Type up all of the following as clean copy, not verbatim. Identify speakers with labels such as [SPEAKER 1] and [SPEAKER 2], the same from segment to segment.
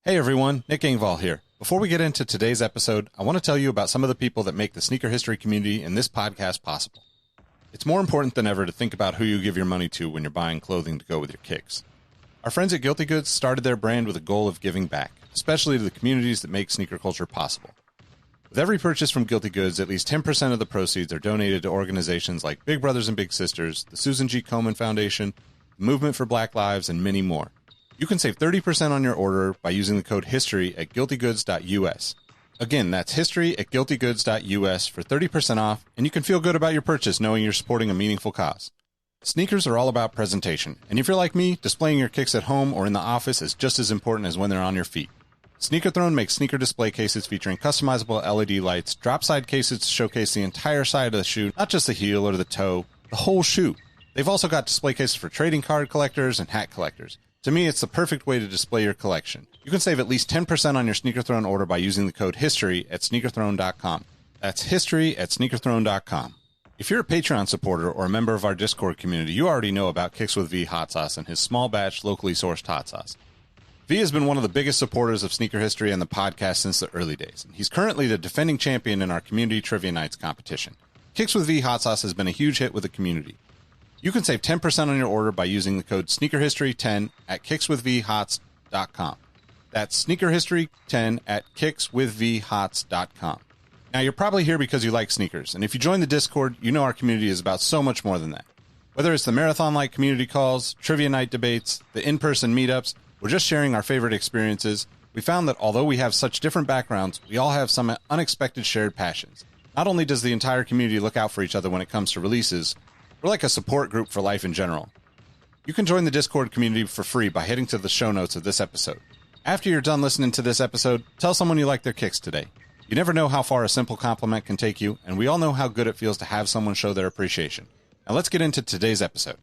[SPEAKER 1] Hey everyone, Nick Engvall here. Before we get into today's episode, I want to tell you about some of the people that make the sneaker history community and this podcast possible. It's more important than ever to think about who you give your money to when you're buying clothing to go with your kicks. Our friends at Guilty Goods started their brand with a goal of giving back, especially to the communities that make sneaker culture possible. With every purchase from Guilty Goods, at least 10% of the proceeds are donated to organizations like Big Brothers and Big Sisters, the Susan G. Komen Foundation, the Movement for Black Lives, and many more. You can save 30% on your order by using the code HISTORY at guiltygoods.us. Again, that's history at guiltygoods.us for 30% off, and you can feel good about your purchase knowing you're supporting a meaningful cause. Sneakers are all about presentation, and if you're like me, displaying your kicks at home or in the office is just as important as when they're on your feet. Sneaker Throne makes sneaker display cases featuring customizable LED lights, drop-side cases to showcase the entire side of the shoe, not just the heel or the toe, the whole shoe. They've also got display cases for trading card collectors and hat collectors. To me, it's the perfect way to display your collection. You can save at least 10% on your Sneaker Throne order by using the code HISTORY at sneakerthrone.com. That's history at sneakerthrone.com. If you're a Patreon supporter or a member of our Discord community, you already know about Kicks with V hot sauce and his small batch, locally sourced hot sauce. V has been one of the biggest supporters of sneaker history and the podcast since the early days. He's currently the defending champion in our community trivia nights competition. Kicks with V hot sauce has been a huge hit with the community. You can save 10% on your order by using the code SneakerHistory10 at kickswithvhots.com. That's SneakerHistory10 at kickswithvhots.com. Now, you're probably here because you like sneakers, and if you join the Discord, you know our community is about so much more than that. Whether it's the marathon-like community calls, trivia night debates, the in-person meetups, or just sharing our favorite experiences, we found that although we have such different backgrounds, we all have some unexpected shared passions. Not only does the entire community look out for each other when it comes to releases, we're like a support group for life in general. You can join the Discord community for free by heading to the show notes of this episode. After you're done listening to this episode, tell someone you like their kicks today. You never know how far a simple compliment can take you, and we all know how good it feels to have someone show their appreciation. Now let's get into today's episode.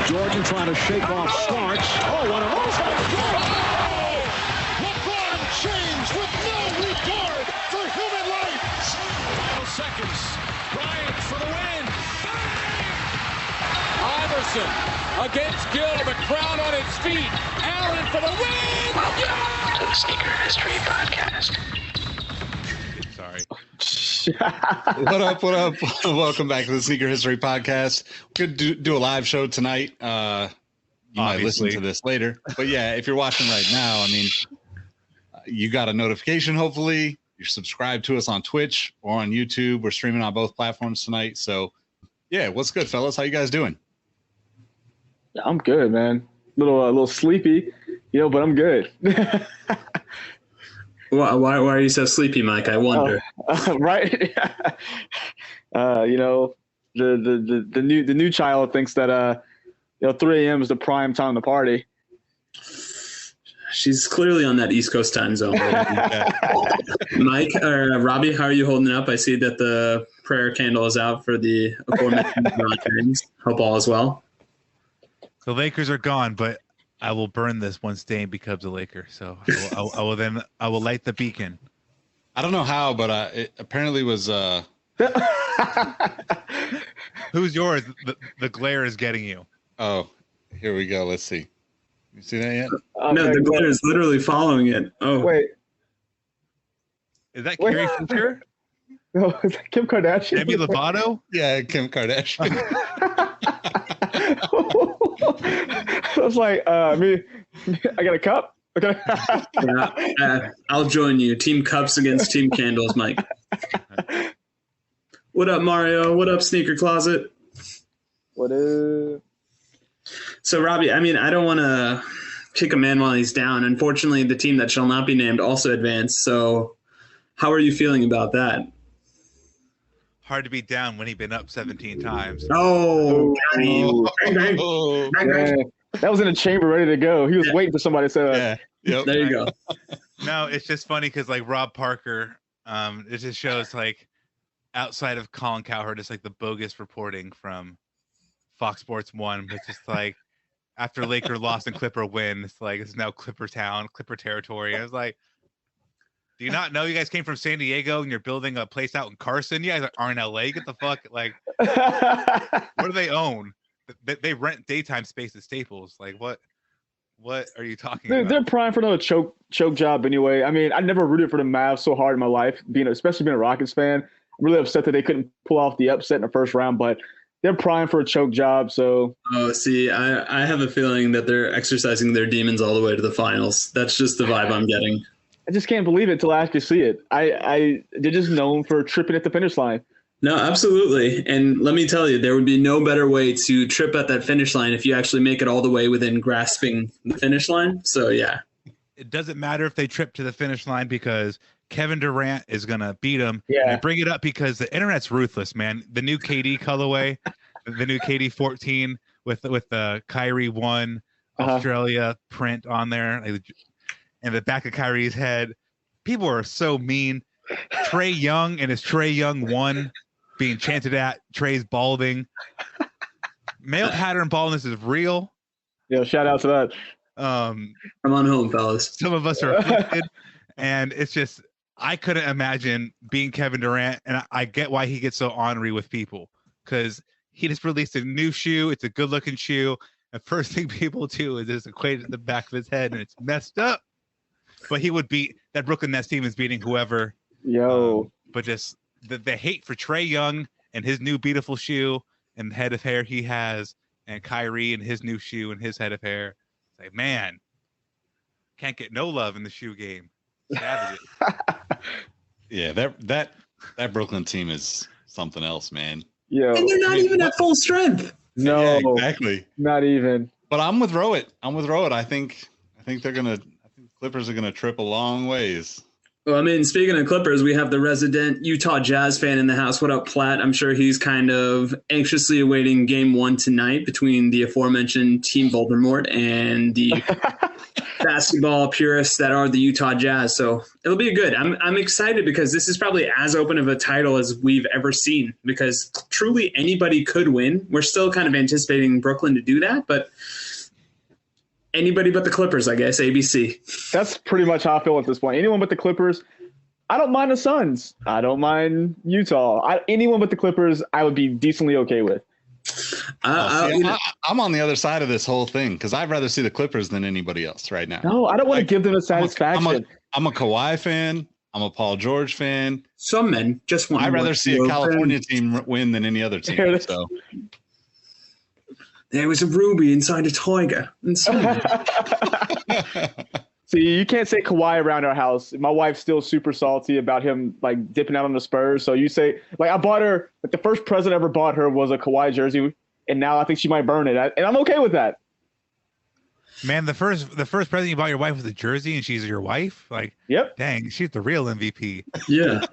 [SPEAKER 2] Jordan trying to shake off Starks. Oh, what a move!
[SPEAKER 3] James with no regard for human life.
[SPEAKER 4] Final seconds. Bryant for the win.
[SPEAKER 5] Iverson against Gill. The crowd on its feet. Allen for the win.
[SPEAKER 6] Welcome to the Sneaker History Podcast.
[SPEAKER 1] Sorry. What up? Welcome back to the Sneaker History Podcast. We're going to do a live show tonight. You might listen to this later. But yeah, if you're watching right now, I mean, you got a notification, hopefully. You're subscribed to us on Twitch or on YouTube. We're streaming on both platforms tonight. So, yeah, what's good, fellas? How you guys doing?
[SPEAKER 7] Yeah, I'm good, man. A little sleepy, but I'm good.
[SPEAKER 8] Why are you so sleepy, Mike? I wonder.
[SPEAKER 7] Right? The new child thinks that 3 a.m. is the prime time to party.
[SPEAKER 8] She's clearly on that East Coast time zone. Mike or Robbie, how are you holding up? I see that the prayer candle is out for the aforementioned Fans. Hope all is well.
[SPEAKER 9] The Lakers are gone, but I will burn this one stain because of Laker. So I will light the beacon.
[SPEAKER 1] I don't know how, but it apparently was.
[SPEAKER 9] Who's yours? The glare is getting you.
[SPEAKER 1] Oh, here we go. Let's see. You see that yet?
[SPEAKER 8] No, the glare is literally following it. Oh,
[SPEAKER 7] wait.
[SPEAKER 9] Is that Carrie Fisher?
[SPEAKER 7] No, is that Kim Kardashian?
[SPEAKER 9] Demi Lovato?
[SPEAKER 1] Yeah, Kim Kardashian.
[SPEAKER 7] I was like, I got a cup. Okay.
[SPEAKER 8] I'll join you. Team cups against team candles, Mike. What up, Mario? What up, Sneaker Closet?
[SPEAKER 7] What up?
[SPEAKER 8] So, Robbie, I mean, I don't want to kick a man while he's down. Unfortunately, the team that shall not be named also advanced. So, how are you feeling about that?
[SPEAKER 9] Hard to be down when he'd been up 17 times.
[SPEAKER 8] Oh,
[SPEAKER 7] that was in the chamber ready to go. He was waiting for somebody to say that.
[SPEAKER 1] Yeah. Yep.
[SPEAKER 8] There you go.
[SPEAKER 9] No, it's just funny because, like, Rob Parker, it just shows, like, outside of Colin Cowherd, it's like the bogus reporting from Fox Sports 1. It's just like, after Laker lost and Clipper win, it's like, it's now Clipper Town, Clipper territory. I was like, Do you not know you guys came from San Diego and you're building a place out in Carson? You guys are in LA. Get the fuck like. What do they own? They rent daytime space at Staples. Like what? What are you talking about?
[SPEAKER 7] They're primed for another choke job anyway. I mean, I never rooted for the Mavs so hard in my life, especially being a Rockets fan. I'm really upset that they couldn't pull off the upset in the first round, but they're primed for a choke job. So,
[SPEAKER 8] see, I have a feeling that they're exercising their demons all the way to the finals. That's just the vibe I'm getting.
[SPEAKER 7] I just can't believe it until I actually see it. They're just known for tripping at the finish line.
[SPEAKER 8] No, absolutely. And let me tell you, there would be no better way to trip at that finish line if you actually make it all the way within grasping the finish line. So, yeah.
[SPEAKER 9] It doesn't matter if they trip to the finish line because Kevin Durant is going to beat them.
[SPEAKER 7] Yeah.
[SPEAKER 9] And I bring it up because the internet's ruthless, man. The new KD colorway, the new KD 14 with the Kyrie 1 Australia print on there and the back of Kyrie's head. People are so mean. Trae Young and his Trae Young 1 being chanted at. Trey's balding. Male pattern baldness is real.
[SPEAKER 7] Yeah, shout out to that.
[SPEAKER 8] Come on home, fellas.
[SPEAKER 9] Some of us are afflicted, and it's just I couldn't imagine being Kevin Durant, and I get why he gets so ornery with people because he just released a new shoe. It's a good-looking shoe, and first thing people do is just equate it to the back of his head, and it's messed up. But he would beat that Brooklyn Nets team is beating whoever. But just the hate for Trae Young and his new beautiful shoe and the head of hair he has, and Kyrie and his new shoe and his head of hair. It's like, man, can't get no love in the shoe game. Savages.
[SPEAKER 1] Yeah, that Brooklyn team is something else, man.
[SPEAKER 7] Yeah,
[SPEAKER 8] and they're not even at full strength.
[SPEAKER 7] No,
[SPEAKER 1] yeah, exactly.
[SPEAKER 7] Not even.
[SPEAKER 1] But I'm with Rohit. I think the Clippers are gonna trip a long ways.
[SPEAKER 8] Well, I mean, speaking of Clippers, we have the resident Utah Jazz fan in the house. What up, Platt? I'm sure he's kind of anxiously awaiting game 1 tonight between the aforementioned Team Voldemort and the basketball purists that are the Utah Jazz. So it'll be good. I'm excited because this is probably as open of a title as we've ever seen because truly anybody could win. We're still kind of anticipating Brooklyn to do that, but anybody but the Clippers, I guess, ABC.
[SPEAKER 7] That's pretty much how I feel at this point. Anyone but the Clippers. I don't mind the Suns. I don't mind Utah. Anyone but the Clippers, I would be decently okay with.
[SPEAKER 1] I'm on the other side of this whole thing because I'd rather see the Clippers than anybody else right now.
[SPEAKER 7] No, I don't want to give them a satisfaction.
[SPEAKER 1] I'm a Kawhi fan. I'm a Paul George fan.
[SPEAKER 8] Some men just want.
[SPEAKER 1] I'd rather see a California team win than any other team. So.
[SPEAKER 8] There was a ruby inside a tiger.
[SPEAKER 7] See, you can't say Kawhi around our house. My wife's still super salty about him like dipping out on the Spurs. So you say like I bought her like the first present I ever bought her was a Kawhi jersey, and now I think she might burn it, and I'm okay with that.
[SPEAKER 9] Man, the first present you bought your wife was a jersey, and she's your wife. Like,
[SPEAKER 7] yep,
[SPEAKER 9] dang, she's the real MVP.
[SPEAKER 8] Yeah.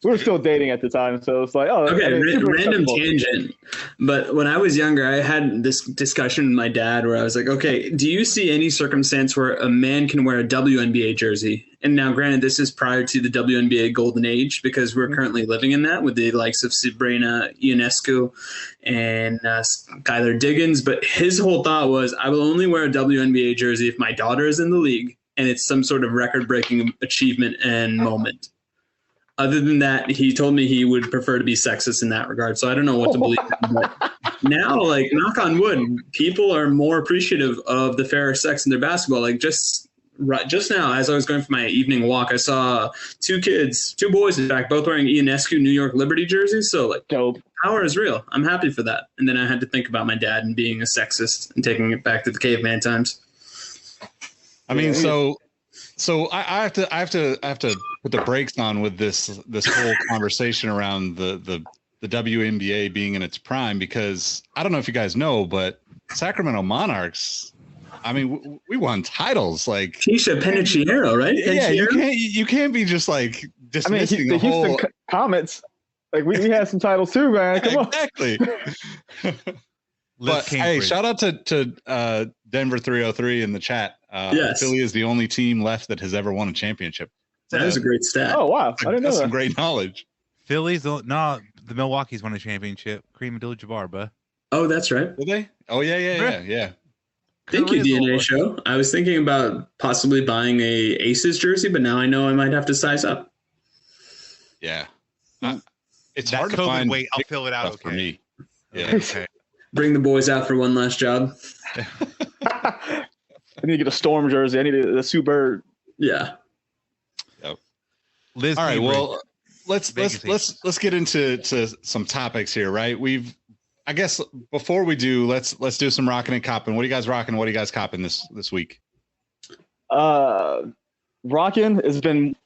[SPEAKER 7] We were still dating at the time, so it's like, oh,
[SPEAKER 8] okay, random tangent. But when I was younger, I had this discussion with my dad where I was like, okay, do you see any circumstance where a man can wear a WNBA jersey? And now, granted, this is prior to the WNBA golden age because we're currently living in that with the likes of Sabrina Ionescu and Skylar Diggins. But his whole thought was, I will only wear a WNBA jersey if my daughter is in the league and it's some sort of record-breaking achievement and moment. Other than that, he told me he would prefer to be sexist in that regard. So I don't know what to believe. But now, like, knock on wood, people are more appreciative of the fairer sex in their basketball. Like just now, as I was going for my evening walk, I saw two boys, in fact, both wearing Ionescu New York Liberty jerseys. So, like,
[SPEAKER 7] dope. Power
[SPEAKER 8] is real. I'm happy for that. And then I had to think about my dad and being a sexist and taking it back to the caveman times.
[SPEAKER 1] I mean, so I have to put the brakes on with this whole conversation around the WNBA being in its prime because I don't know if you guys know, but Sacramento Monarchs, I mean, we won titles like
[SPEAKER 8] Tisha Peniciero, right?
[SPEAKER 1] Yeah, you can't be just like dismissing the whole
[SPEAKER 7] Houston Comets. Like we had some titles too, man. Come on.
[SPEAKER 1] Exactly. But hey, shout out to Denver 303 in the chat.
[SPEAKER 8] Yes.
[SPEAKER 1] Philly is the only team left that has ever won a championship.
[SPEAKER 8] That is a great stat.
[SPEAKER 7] Oh wow, I didn't know that.
[SPEAKER 1] Some great knowledge.
[SPEAKER 9] Philly's the Milwaukee's won a championship. Kareem Abdul-Jabbar, but
[SPEAKER 8] oh, that's right.
[SPEAKER 1] Did they? Oh yeah.
[SPEAKER 8] Thank you, DNA Show. I was thinking about possibly buying a Aces jersey, but now I know I might have to size up.
[SPEAKER 1] Yeah. It's
[SPEAKER 9] That
[SPEAKER 1] hard to
[SPEAKER 9] COVID
[SPEAKER 1] find.
[SPEAKER 9] weight, I'll fill it out.
[SPEAKER 1] Stuff
[SPEAKER 9] Okay.
[SPEAKER 1] for me. Yeah.
[SPEAKER 9] Okay.
[SPEAKER 8] Bring the boys out for one last job.
[SPEAKER 7] I need to get a Storm jersey. I need a Sue Bird.
[SPEAKER 8] Yeah.
[SPEAKER 1] Yep.
[SPEAKER 9] Liz
[SPEAKER 1] All right.
[SPEAKER 9] Sebring.
[SPEAKER 1] Well, let's get into some topics here, right? I guess before we do, let's do some rocking and copping. What are you guys rocking? What are you guys copping this week?
[SPEAKER 7] Rocking has been,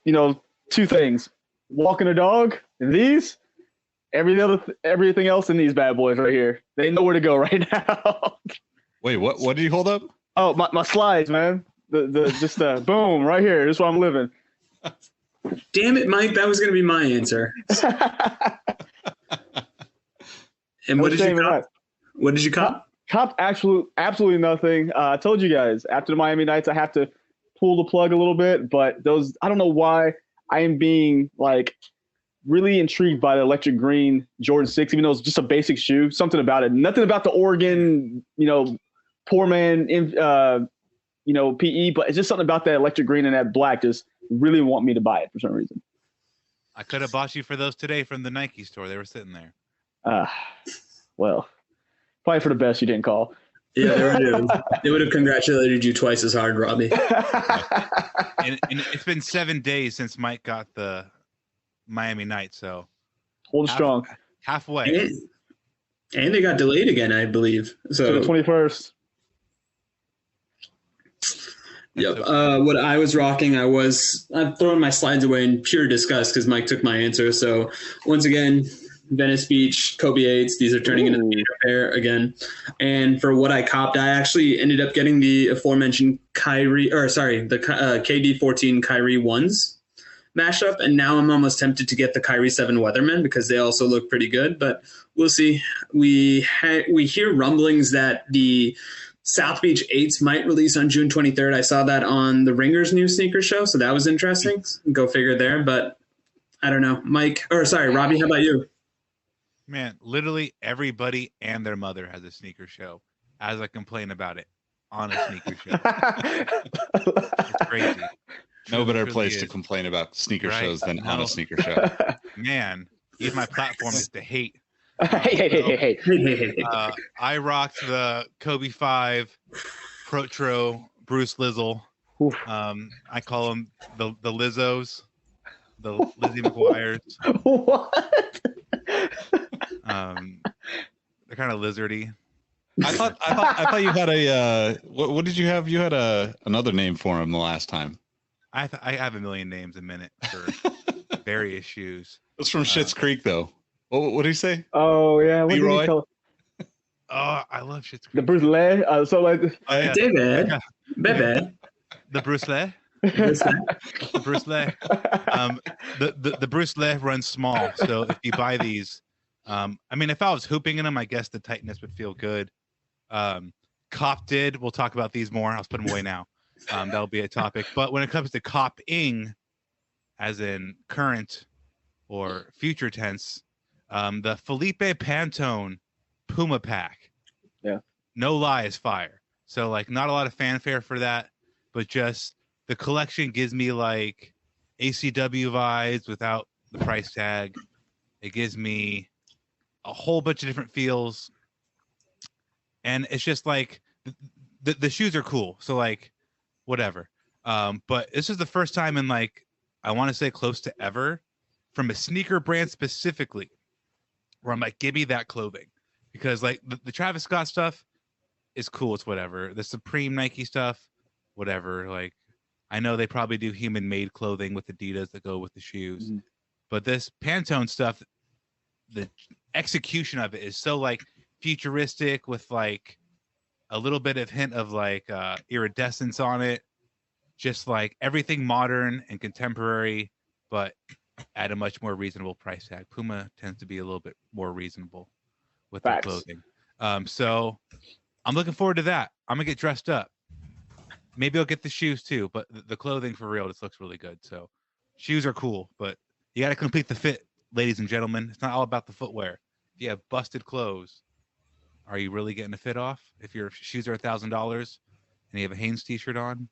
[SPEAKER 7] two things: walking a dog and these. Everything else in these bad boys right here. They know where to go right now.
[SPEAKER 1] Wait, what did you hold up?
[SPEAKER 7] Oh, my slides, man. The boom right here. This is where I'm living.
[SPEAKER 8] Damn it, Mike. That was going to be my answer. And what did you cop? What did you cop?
[SPEAKER 7] Cop absolutely nothing. I told you guys after the Miami Nights, I have to pull the plug a little bit, but I don't know why I am being really intrigued by the electric green Jordan 6, even though it's just a basic shoe. Something about it. Nothing about the Oregon, poor man, PE, but it's just something about that electric green and that black just really want me to buy it for some reason.
[SPEAKER 9] I could have bought you for those today from the Nike store. They were sitting there.
[SPEAKER 7] Well, probably for the best you didn't call.
[SPEAKER 8] Yeah, they would have congratulated you twice as hard, Robbie.
[SPEAKER 9] And it's been 7 days since Mike got the Miami Night, so
[SPEAKER 7] hold strong.
[SPEAKER 9] Halfway.
[SPEAKER 8] And they got delayed again, I believe. So
[SPEAKER 7] to the 21st.
[SPEAKER 8] Yep. What I was rocking, I'm throwing my slides away in pure disgust because Mike took my answer. So once again, Venice Beach, Kobe 8s. These are turning into a pair again. And for what I copped, I actually ended up getting the aforementioned KD 14 Kyrie 1s mashup. And now I'm almost tempted to get the Kyrie 7 Weatherman because they also look pretty good. But we'll see. We hear rumblings that the South Beach 8s might release on June 23rd. I saw that on the Ringer's new sneaker show, so that was interesting. Go figure there. But I don't know. Robbie, how about you?
[SPEAKER 9] Man, literally everybody and their mother has a sneaker show as I complain about it on a sneaker show. It's crazy.
[SPEAKER 1] No better place to complain about sneaker shows than on a sneaker show.
[SPEAKER 9] Man, even my platform is to hate.
[SPEAKER 7] Hey.
[SPEAKER 9] I rocked the Kobe 5 Protro Bruce Lizzle. I call them the Lizzos, the Lizzie McGuires.
[SPEAKER 7] What?
[SPEAKER 9] They're kind of lizardy.
[SPEAKER 1] I thought you had a what did you have? You had another name for him the last time.
[SPEAKER 9] I have a million names a minute for various shoes.
[SPEAKER 1] It's from Schitt's Creek though. What did he say?
[SPEAKER 7] Oh yeah, what did he call it?
[SPEAKER 9] Oh, I love Schitt's Creek.
[SPEAKER 7] The Bruce Lee.
[SPEAKER 8] David, baby.
[SPEAKER 9] The Bruce Lee. The Bruce Lee. The Bruce Lee runs small, so if you buy these, if I was hooping in them, I guess the tightness would feel good. Cop did. We'll talk about these more. I'll put them away now. That'll be a topic. But when it comes to cop-ing, as in current or future tense, the Felipe Pantone Puma pack.
[SPEAKER 7] Yeah.
[SPEAKER 9] No lie is fire. So not a lot of fanfare for that, but just the collection gives me ACW vibes without the price tag. It gives me a whole bunch of different feels. And it's just the shoes are cool. So whatever. But this is the first time in I want to say close to ever from a sneaker brand specifically where I'm give me that clothing. Because the Travis Scott stuff is cool. It's whatever. The Supreme Nike stuff, whatever. I know they probably do human-made clothing with Adidas that go with the shoes. Mm-hmm. But this Pantone stuff, the execution of it is so futuristic with a little bit of hint of iridescence on it. Just everything modern and contemporary, but at a much more reasonable price tag. Puma tends to be a little bit more reasonable with their clothing. So I'm looking forward to that. I'm going to get dressed up. Maybe I'll get the shoes too, but the clothing for real just looks really good. So shoes are cool, but you got to complete the fit, ladies and gentlemen. It's not all about the footwear. If you have busted clothes, are you really getting a fit off? If your shoes are $1,000, and you have a Hanes t-shirt on,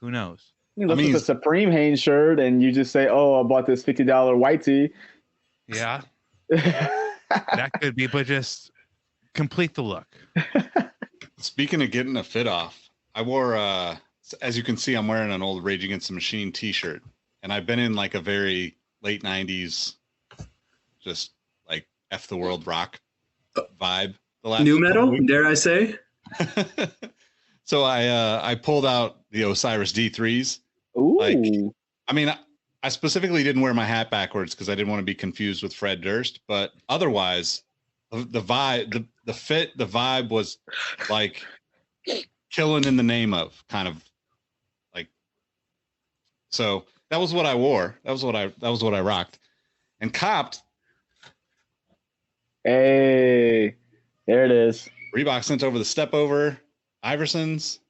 [SPEAKER 9] who knows?
[SPEAKER 7] You look at a Supreme Hanes shirt and you just say, "Oh, I bought this $50 white tee."
[SPEAKER 9] Yeah, that could be, but just complete the look.
[SPEAKER 1] Speaking of getting a fit off, I wore, as you can see, I'm wearing an old Rage Against the Machine t-shirt, and I've been in like a very late 90s, just like F the world rock vibe. The last
[SPEAKER 8] new metal, dare I say?
[SPEAKER 1] So I pulled out the Osiris D3s.
[SPEAKER 7] Ooh.
[SPEAKER 1] Like, I mean, I specifically didn't wear my hat backwards because I didn't want to be confused with Fred Durst, but otherwise the vibe, the fit, the vibe was like killing in the name of, kind of like, so that was what I wore. That was what I rocked and copped.
[SPEAKER 7] Hey, there it is.
[SPEAKER 1] Reebok sent over the Step Over Iversons.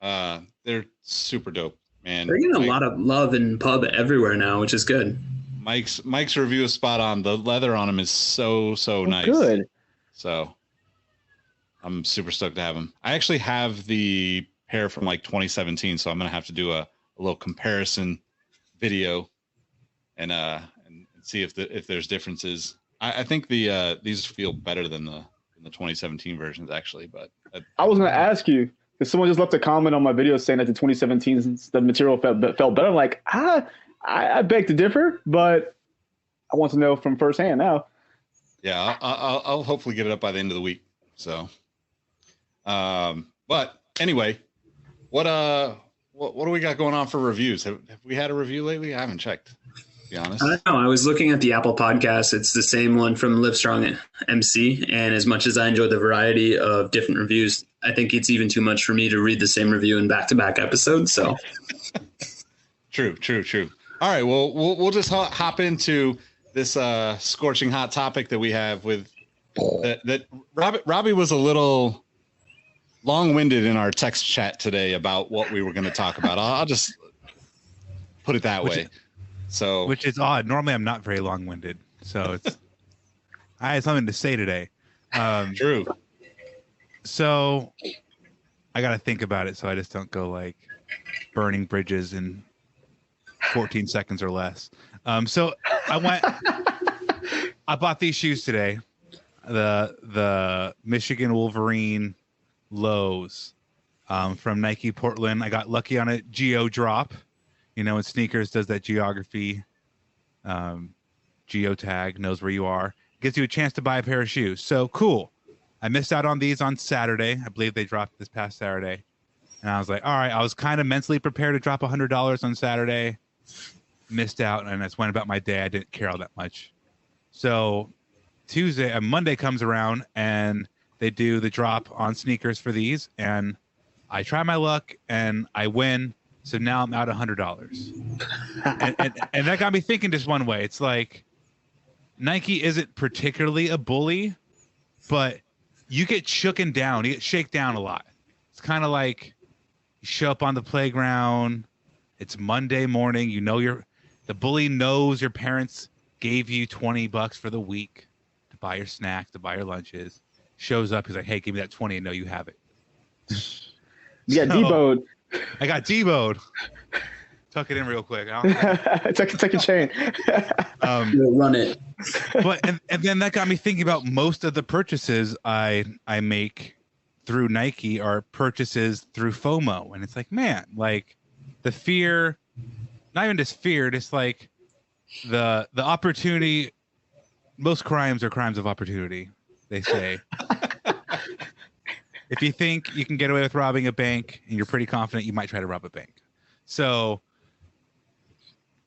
[SPEAKER 1] They're super dope, man.
[SPEAKER 8] They're getting a lot of love in pub everywhere now, which is good.
[SPEAKER 1] Mike's review is spot on. The leather on them is so nice.
[SPEAKER 7] Good.
[SPEAKER 1] So I'm super stoked to have them. I actually have the pair from like 2017, so I'm gonna have to do a little comparison video and see if there's differences. I think these feel better than the 2017 versions actually, but
[SPEAKER 7] I was gonna ask you because someone just left a comment on my video saying that the 2017 the material felt better. I'm like, I beg to differ, but I want to know from firsthand now.
[SPEAKER 1] Yeah, I'll hopefully get it up by the end of the week. So, but anyway, what do we got going on for reviews? Have we had a review lately? I haven't checked, to be honest.
[SPEAKER 8] I don't know. I was looking at the Apple Podcast. It's the same one from Livestrong MC. And as much as I enjoy the variety of different reviews, I think it's even too much for me to read the same review in back-to-back episodes. So,
[SPEAKER 1] True. All right, well, we'll just hop into this scorching hot topic that we have with that. Robbie was a little long-winded in our text chat today about what we were going to talk about. I'll just put it that way.
[SPEAKER 9] Which is odd. Normally, I'm not very long-winded, so it's I had something to say today.
[SPEAKER 1] True.
[SPEAKER 9] So I got to think about it, so I just don't go like burning bridges in 14 seconds or less. So I bought these shoes today, the Michigan Wolverine lows from Nike Portland. I got lucky on a geo drop. You know, when sneakers does that geography geotag, knows where you are, gives you a chance to buy a pair of shoes. So cool. I missed out on these on Saturday. I believe they dropped this past Saturday. And I was like, all right, I was kind of mentally prepared to drop $100 on Saturday. Missed out, and I just went about my day. I didn't care all that much. So Monday comes around, and they do the drop on sneakers for these, and I try my luck, and I win. So now I'm out $100. and that got me thinking just one way. It's like Nike isn't particularly a bully, but you get shaken down. You get shaken down a lot. It's kind of like you show up on the playground. It's Monday morning. You know the bully knows your parents gave you $20 for the week to buy your snacks, to buy your lunches. Shows up. He's like, hey, give me that 20 and know you have it.
[SPEAKER 7] You got Debo'd.
[SPEAKER 9] I got Debo'd. Tuck it in real quick.
[SPEAKER 7] Take a chain.
[SPEAKER 8] Run it.
[SPEAKER 9] But and then that got me thinking about most of the purchases I make through Nike are purchases through FOMO. And it's like, man, like the fear, not even just fear, just like the opportunity. Most crimes are crimes of opportunity, they say. If you think you can get away with robbing a bank and you're pretty confident, you might try to rob a bank. So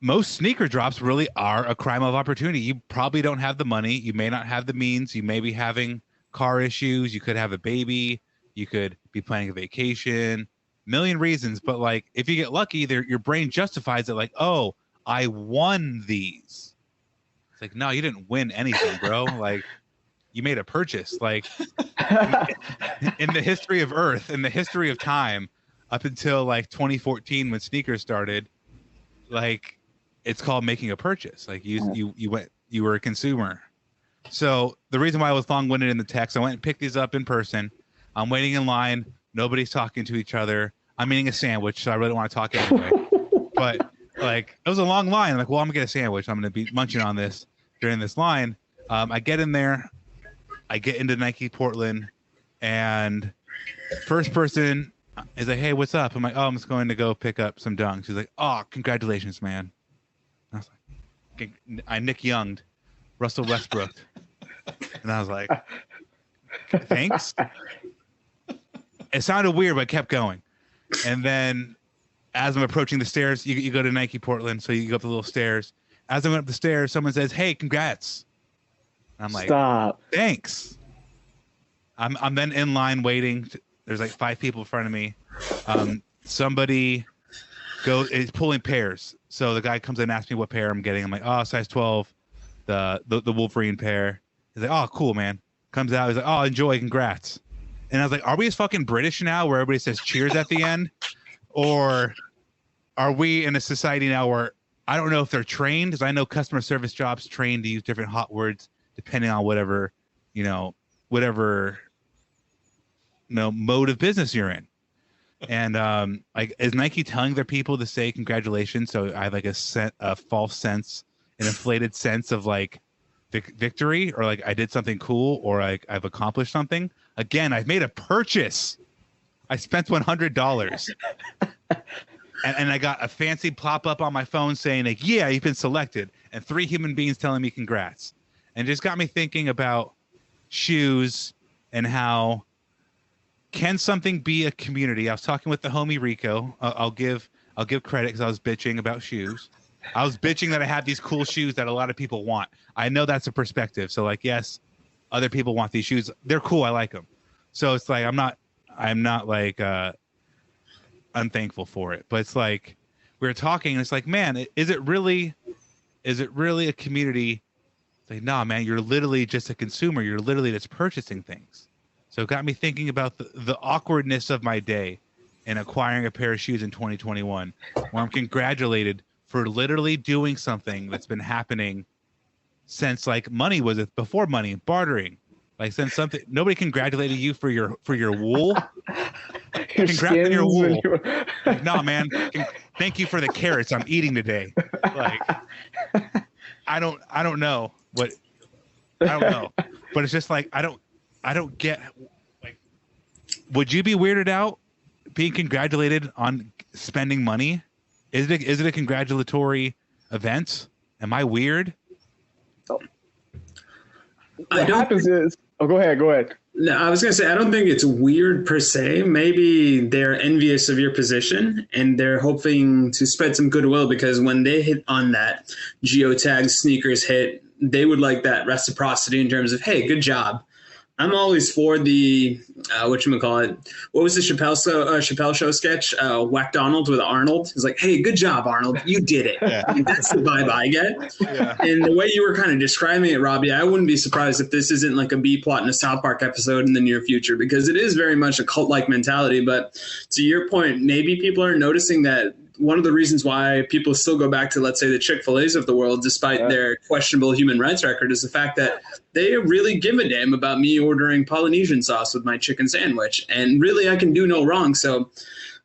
[SPEAKER 9] most sneaker drops really are a crime of opportunity. You probably don't have the money. You may not have the means. You may be having car issues. You could have a baby. You could be planning a vacation. Million reasons. But like, if you get lucky, your brain justifies it like, oh, I won these. It's like, no, you didn't win anything, bro. Like, you made a purchase. Like, in the history of Earth, in the history of time, up until like 2014 when sneakers started, like, it's called making a purchase. Like you were a consumer. So the reason why I was long-winded in the text, I went and picked these up in person. I'm waiting in line. Nobody's talking to each other. I'm eating a sandwich, so I really don't want to talk anyway. But like, it was a long line. I'm like, well, I'm gonna get a sandwich. I'm gonna be munching on this during this line. I get in there. I get into Nike Portland, and first person is like, hey, what's up? I'm like, oh, I'm just going to go pick up some dunks. He's like, oh, congratulations, man. I was like, I Nick Young'd Russell Westbrook. And I was like, thanks. It sounded weird, but I kept going. And then as I'm approaching the stairs, you go to Nike Portland, so you go up the little stairs. As I went up the stairs, someone says, hey, congrats. And I'm like,
[SPEAKER 7] stop.
[SPEAKER 9] Thanks. I'm then in line waiting. There's like 5 people in front of me. Somebody is pulling pairs. So the guy comes in and asks me what pair I'm getting. I'm like, oh, size 12, the Wolverine pair. He's like, oh, cool, man. Comes out. He's like, oh, enjoy, congrats. And I was like, are we as fucking British now where everybody says cheers at the end? Or are we in a society now where I don't know if they're trained, because I know customer service jobs trained to use different hot words depending on whatever mode of business you're in. And like, is Nike telling their people to say congratulations? So I have like a false sense, an inflated sense of like victory, or like I did something cool, or like I've accomplished something. Again, I've made a purchase. I spent $100. And I got a fancy pop-up on my phone saying, like, yeah, you've been selected. And 3 human beings telling me congrats. And it just got me thinking about shoes and how can something be a community? I was talking with the homie Rico. I'll give credit because I was bitching about shoes. I was bitching that I had these cool shoes that a lot of people want. I know that's a perspective. So, like, yes, other people want these shoes. They're cool. I like them. So it's like I'm not like unthankful for it. But it's like we were talking, and it's like, man, is it really a community? It's like, nah, man, you're literally just a consumer. You're literally just purchasing things. So it got me thinking about the awkwardness of my day in acquiring a pair of shoes in 2021, where I'm congratulated for literally doing something that's been happening since like money was before money, bartering. Like, since something, nobody congratulated you for your wool. Congrats on your wool. Like, no, man. Thank you for the carrots I'm eating today. Like, I don't know what. I don't know, but it's just like I don't get. Like, would you be weirded out being congratulated on spending money? Is it a congratulatory event? Am I weird?
[SPEAKER 7] What happens is. Oh, go ahead.
[SPEAKER 8] No, I was going to say, I don't think it's weird per se. Maybe they're envious of your position and they're hoping to spread some goodwill, because when they hit on that geotag sneakers hit, they would like that reciprocity in terms of, hey, good job. I'm always for the, whatchamacallit, what was the Chappelle Show sketch? Whack Donald with Arnold. He's like, hey, good job, Arnold. You did it. Yeah. Like, that's the vibe I get. Yeah. And the way you were kind of describing it, Robbie, I wouldn't be surprised if this isn't like a B plot in a South Park episode in the near future, because it is very much a cult-like mentality. But to your point, maybe people are noticing that one of the reasons why people still go back to, let's say, the Chick-fil-A's of the world, despite their questionable human rights record, is the fact that they really give a damn about me ordering Polynesian sauce with my chicken sandwich. And really, I can do no wrong. So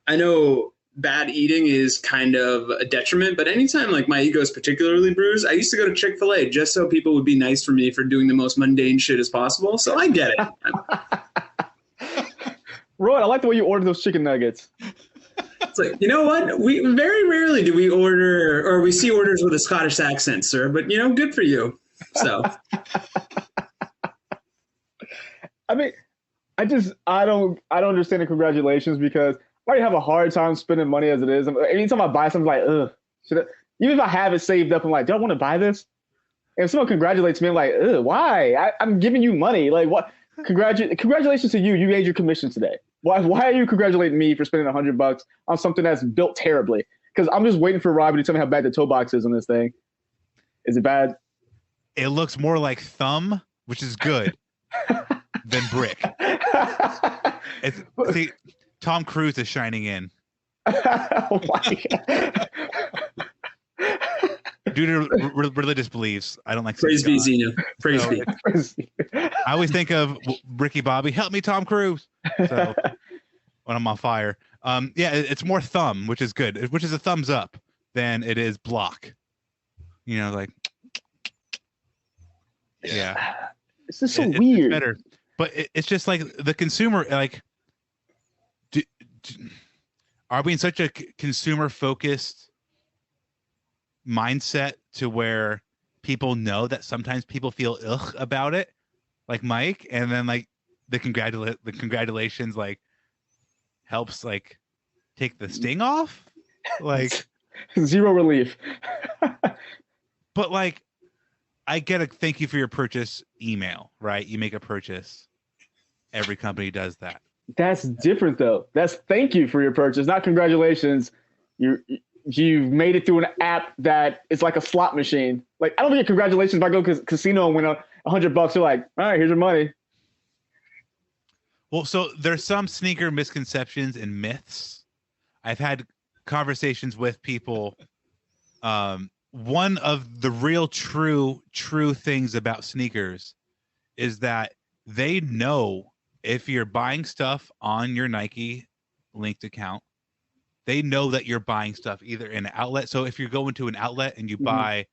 [SPEAKER 8] I know bad eating is kind of a detriment, but anytime like my ego is particularly bruised, I used to go to Chick-fil-A just so people would be nice for me for doing the most mundane shit as possible. So I get it.
[SPEAKER 7] Roy, I like the way you order those chicken nuggets.
[SPEAKER 8] It's like, you know what? We very rarely do we order, or we see orders with a Scottish accent, sir. But, you know, good for you. So,
[SPEAKER 7] I mean, I don't understand the congratulations, because I already have a hard time spending money as it is. Anytime I buy something, like, ugh, even if I have it saved up, I'm like, do I want to buy this? And if someone congratulates me, I'm like, ugh, why? I'm giving you money. Like, what? Congratulations to you. You made your commission today. Why are you congratulating me for spending $100 on something that's built terribly? Because I'm just waiting for Robbie to tell me how bad the toe box is on this thing. Is it bad?
[SPEAKER 9] It looks more like thumb, which is good, than brick. See, Tom Cruise is shining in.
[SPEAKER 7] Oh my God.
[SPEAKER 9] Due to religious beliefs, I don't like.
[SPEAKER 8] Praise be, Zeno. Praise be.
[SPEAKER 9] I always think of Ricky Bobby. Help me, Tom Cruise. So when I'm on fire. It's more thumb, which is good, which is a thumbs up than it is block. You know, like, yeah.
[SPEAKER 7] This is so weird.
[SPEAKER 9] It's better, but it's just like the consumer, like, are we in such a consumer focused mindset to where people know that sometimes people feel ugh about it, like Mike, and then like the congratulations like helps like take the sting off, like
[SPEAKER 7] zero relief.
[SPEAKER 9] But like, I get a thank you for your purchase email, right? You make a purchase, every company does that.
[SPEAKER 7] That's different though. That's thank you for your purchase, not congratulations. You've made it through an app that is like a slot machine. Like, I don't get congratulations if I go to casino and win $100. You're like, all right, here's your money.
[SPEAKER 9] Well, so there's some sneaker misconceptions and myths. I've had conversations with people. One of the real true things about sneakers is that they know if you're buying stuff on your Nike linked account, they know that you're buying stuff either in an outlet. So if you go into an outlet and you buy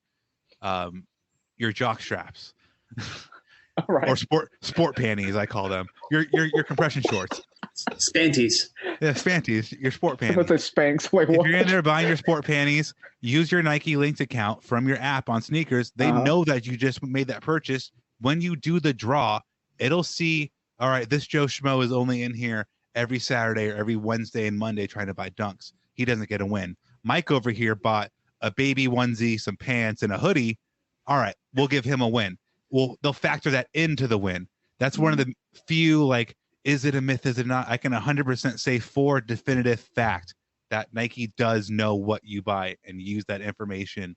[SPEAKER 9] your jock straps,
[SPEAKER 7] right,
[SPEAKER 9] or sport panties, I call them, your compression shorts,
[SPEAKER 8] Spanties.
[SPEAKER 9] Yeah, Spanties, your sport panties.
[SPEAKER 7] What's a Spanx? Wait,
[SPEAKER 9] if
[SPEAKER 7] what?
[SPEAKER 9] you're in there buying your sport panties, use your Nike linked account from your app on sneakers. They know that you just made that purchase. When you do the draw, it'll see, all right, this Joe Schmo is only in here every Saturday or every Wednesday and Monday trying to buy dunks. He doesn't get a win. Mike over here bought a baby onesie, some pants, and a hoodie. All right, we'll give him a win. Well, they'll factor that into the win. That's one of the few, like, is it a myth? Is it not? I can 100% say for definitive fact that Nike does know what you buy and use that information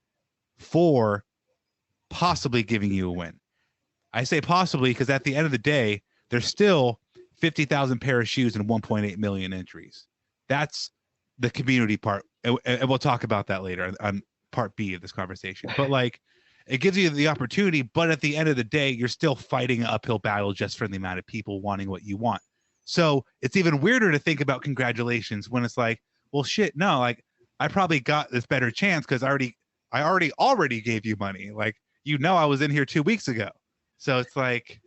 [SPEAKER 9] for possibly giving you a win. I say possibly because at the end of the day, there's still 50,000 pair of shoes and 1.8 million entries. That's the community part. And we'll talk about that later on part B of this conversation. But like, it gives you the opportunity, but at the end of the day, you're still fighting an uphill battle just for the amount of people wanting what you want. So it's even weirder to think about congratulations when it's like, well, shit, no, like I probably got this better chance because I already gave you money. Like, you know, I was in here 2 weeks ago. So it's like,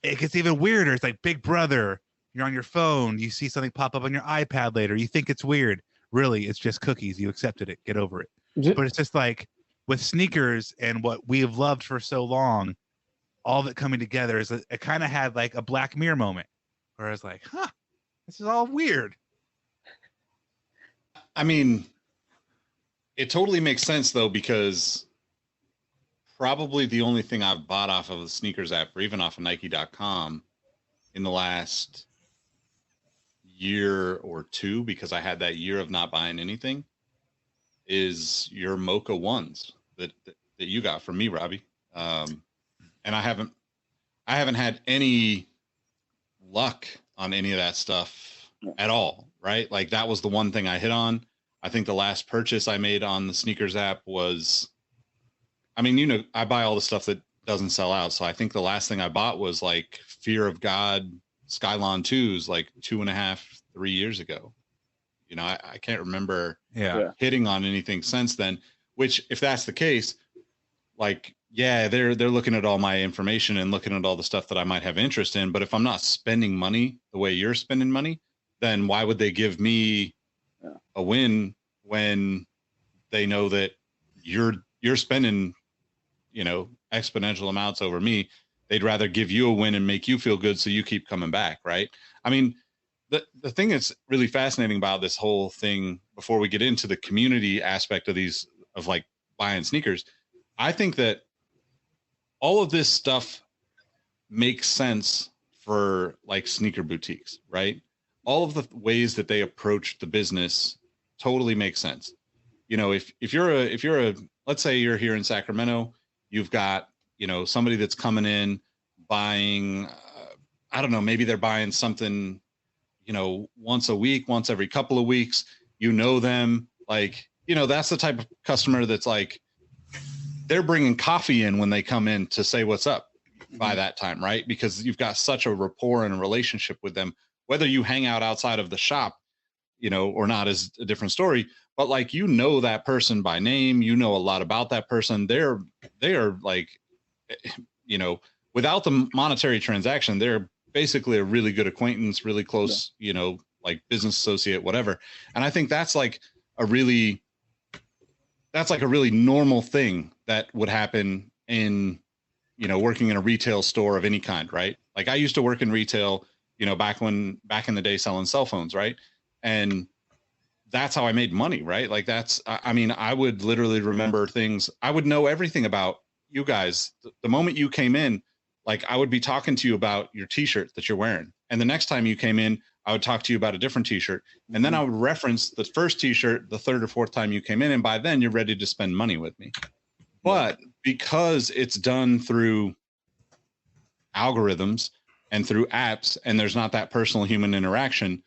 [SPEAKER 9] it gets even weirder. It's like Big Brother. You're on your phone. You see something pop up on your iPad later. You think it's weird. Really, it's just cookies. You accepted it. Get over it. But it's just like with sneakers and what we have loved for so long, all of it coming together is it kind of had like a Black Mirror moment where I was like, huh, this is all weird.
[SPEAKER 1] I mean, it totally makes sense though, because probably the only thing I've bought off of the sneakers app or even off of Nike.com in the last year or two, because I had that year of not buying anything, is your Mocha ones that you got from me, Robbie. And I haven't had any luck on any of that stuff at all, right? Like, that was the one thing I hit on. I think the last purchase I made on the sneakers app was, I mean, you know, I buy all the stuff that doesn't sell out. So I think the last thing I bought was like Fear of God Skylon 2s like 2.5, 3 years ago. You know, I can't remember hitting on anything since then, which if that's the case, like, yeah, they're looking at all my information and looking at all the stuff that I might have interest in. But if I'm not spending money the way you're spending money, then why would they give me a win when they know that you're spending, you know, exponential amounts over me? They'd rather give you a win and make you feel good so you keep coming back, right? I mean, the thing that's really fascinating about this whole thing, before we get into the community aspect of these, of like buying sneakers, I think that all of this stuff makes sense for like sneaker boutiques, right? All of the ways that they approach the business totally makes sense. You know, if you're a, let's say you're here in Sacramento, you've got, you know, somebody that's coming in buying, I don't know, maybe they're buying something, you know, once a week, once every couple of weeks, you know them, like, you know, that's the type of customer that's like, they're bringing coffee in when they come in to say what's up by that time, right? Because you've got such a rapport and a relationship with them. whether you hang out outside of the shop, you know, or not is a different story. But like, you know, that person by name, you know a lot about that person. They are like, you know, without the monetary transaction, they're basically a really good acquaintance, really close, you know, like business associate, whatever. And I think that's like a really normal thing that would happen in, you know, working in a retail store of any kind, right? Like, I used to work in retail, you know, back in the day, selling cell phones, right? And that's how I made money, right? Like, I mean, I would literally remember things. I would know everything about you guys. The moment you came in, like, I would be talking to you about your t-shirt that you're wearing. And the next time you came in, I would talk to you about a different t-shirt. And then I would reference the first t-shirt the third or fourth time you came in. And by then you're ready to spend money with me. But because it's done through algorithms and through apps, and there's not that personal human interaction,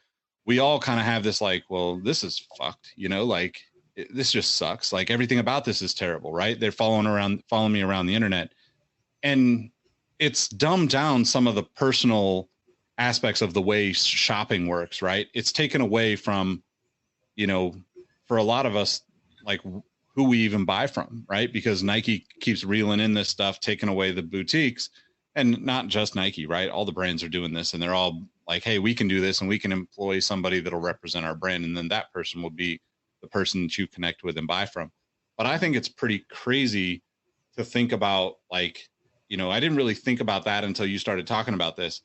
[SPEAKER 1] we all kind of have this like, well, this is fucked, you know, like, this just sucks. Like, everything about this is terrible, right? They're following me around the internet. And it's dumbed down some of the personal aspects of the way shopping works, right? It's taken away from, you know, for a lot of us, like, who we even buy from, right? Because Nike keeps reeling in this stuff, taking away the boutiques, and not just Nike, right? All the brands are doing this, and they're all like, hey, we can do this, and we can employ somebody that'll represent our brand. And then that person will be the person that you connect with and buy from. But I think it's pretty crazy to think about, like, you know, I didn't really think about that until you started talking about this.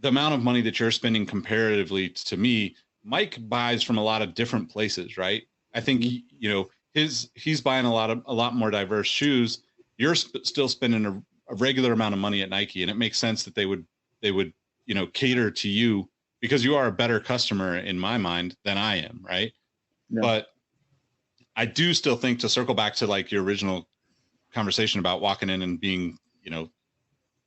[SPEAKER 1] The amount of money that you're spending comparatively to me, Mike buys from a lot of different places, right? I think, you know, he's buying a lot more diverse shoes. You're still spending a regular amount of money at Nike, and it makes sense that they would, you know, cater to you because you are a better customer in my mind than I am, right? Yeah. But I do still think, to circle back to like your original conversation about walking in and being, you know,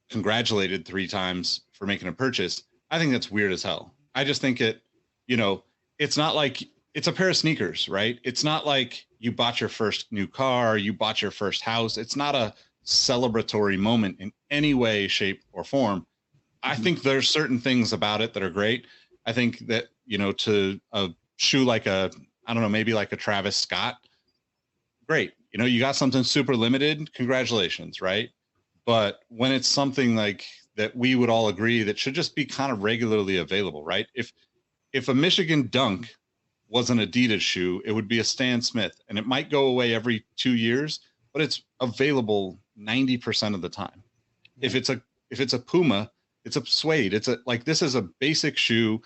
[SPEAKER 1] congratulated 3 times for making a purchase, I think that's weird as hell. I just think you know, it's not like it's a pair of sneakers, right? It's not like you bought your first new car, you bought your first house. It's not a celebratory moment in any way, shape, or form. I think there's certain things about it that are great. I think that, you know, to a shoe like I don't know, maybe like a Travis Scott, great. You know, you got something super limited, congratulations, right? But when it's something like that, we would all agree that should just be kind of regularly available, right? If a Michigan Dunk was an Adidas shoe, it would be a Stan Smith, and it might go away every 2 years, but it's available 90% of the time. If it's a Puma, it's a suede. This is a basic shoe.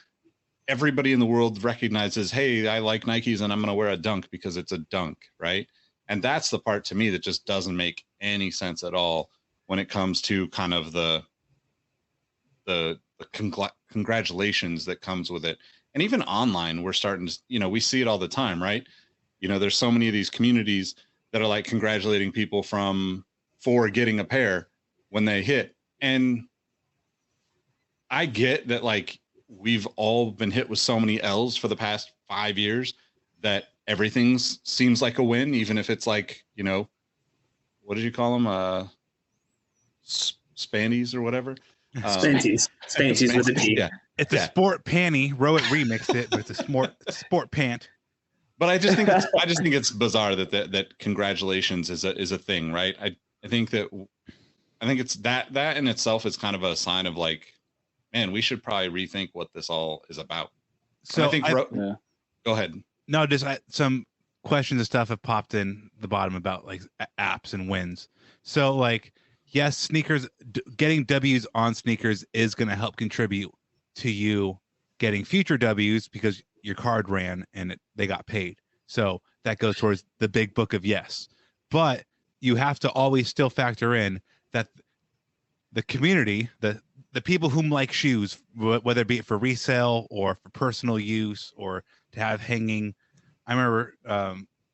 [SPEAKER 1] Everybody in the world recognizes, hey, I like Nikes and I'm going to wear a Dunk because it's a Dunk, right? And that's the part to me that just doesn't make any sense at all when it comes to kind of the congratulations that comes with it. And even online, we're starting to, you know, we see it all the time, right? You know, there's so many of these communities that are like congratulating people for getting a pair when they hit. And I get that, like, we've all been hit with so many L's for the past 5 years that everything seems like a win, even if it's like, you know, what did you call them? Spanties or whatever.
[SPEAKER 8] Spanties with a T.
[SPEAKER 1] Yeah.
[SPEAKER 9] It's a sport panty. Rohit remixed it, but it's a sport pant.
[SPEAKER 1] But I just think it's bizarre that congratulations is a thing, right? I think it's that in itself is kind of a sign of like, man, we should probably rethink what this all is about. So go ahead.
[SPEAKER 9] No, just some questions and stuff have popped in the bottom about like apps and wins. So like, yes, sneakers, getting W's on sneakers is going to help contribute to you getting future W's because your card ran and they got paid. So that goes towards the big book of yes. But you have to always still factor in that the community, the people who like shoes, whether it be for resale or for personal use or to have hanging. I remember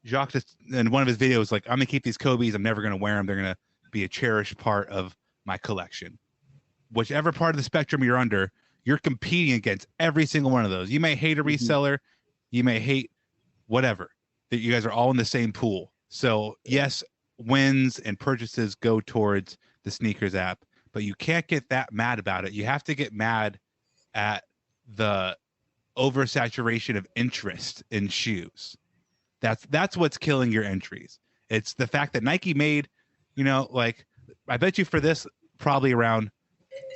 [SPEAKER 9] Jacques in one of his videos, like, I'm going to keep these Kobe's. I'm never going to wear them. They're going to be a cherished part of my collection. Whichever part of the spectrum you're under, you're competing against every single one of those. You may hate a reseller. You may hate whatever. That you guys are all in the same pool. So yes, wins and purchases go towards the sneakers app, but you can't get that mad about it. You have to get mad at the oversaturation of interest in shoes. That's what's killing your entries. It's the fact that Nike made, like, I bet you for this probably around,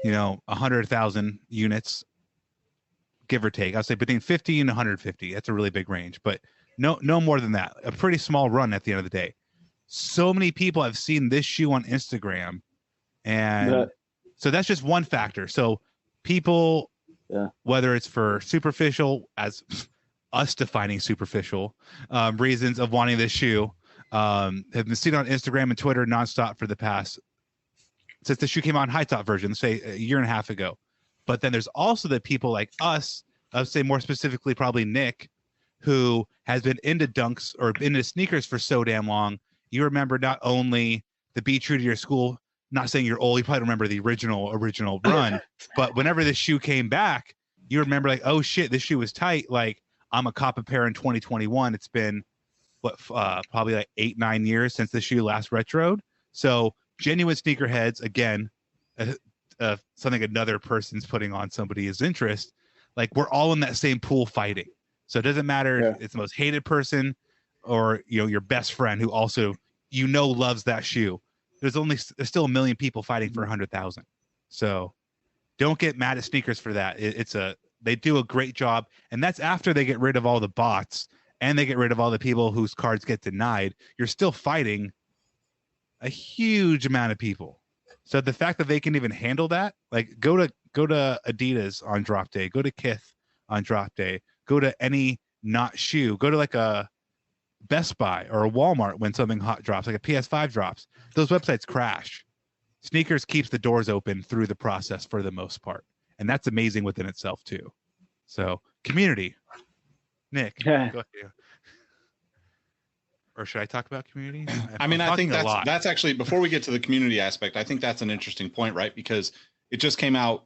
[SPEAKER 9] 100,000 units, give or take. I'll say between 50 and 150. That's a really big range, but no more than that. A pretty small run at the end of the day. So many people have seen this shoe on Instagram, and so that's just one factor. So people, whether it's for superficial, as us defining superficial reasons of wanting this shoe, have been seen on Instagram and Twitter nonstop for the past, since the shoe came out in high top version, say a year and a half ago. But then there's also the people like us, I would say more specifically probably Nick, who has been into dunks or into sneakers for so damn long. You remember not only the Be True to Your School, not saying you're old, you probably remember the original run, but whenever this shoe came back, you remember like, oh shit, this shoe was tight. Like, I'm a cop a pair in 2021. It's been probably like 8-9 years since the shoe last retroed. So genuine sneakerheads, again, something another person's putting on somebody's interest. Like, we're all in that same pool fighting. So it doesn't matter if it's the most hated person or your best friend who also loves that shoe. There's still a million people fighting for 100,000. So don't get mad at sneakers for that. They do a great job, and that's after they get rid of all the bots and they get rid of all the people whose cards get denied. You're still fighting a huge amount of people. So the fact that they can even handle that, like, go to Adidas on drop day, go to Kith on drop day, go to any not shoe, go to like a Best Buy or a Walmart when something hot drops, like a PS5 drops. Those websites crash. Sneakers keeps the doors open through the process for the most part. And that's amazing within itself too. So community, Nick, go ahead. Or should I talk about community?
[SPEAKER 1] I think that's actually, before we get to the community aspect, I think that's an interesting point, right? Because it just came out,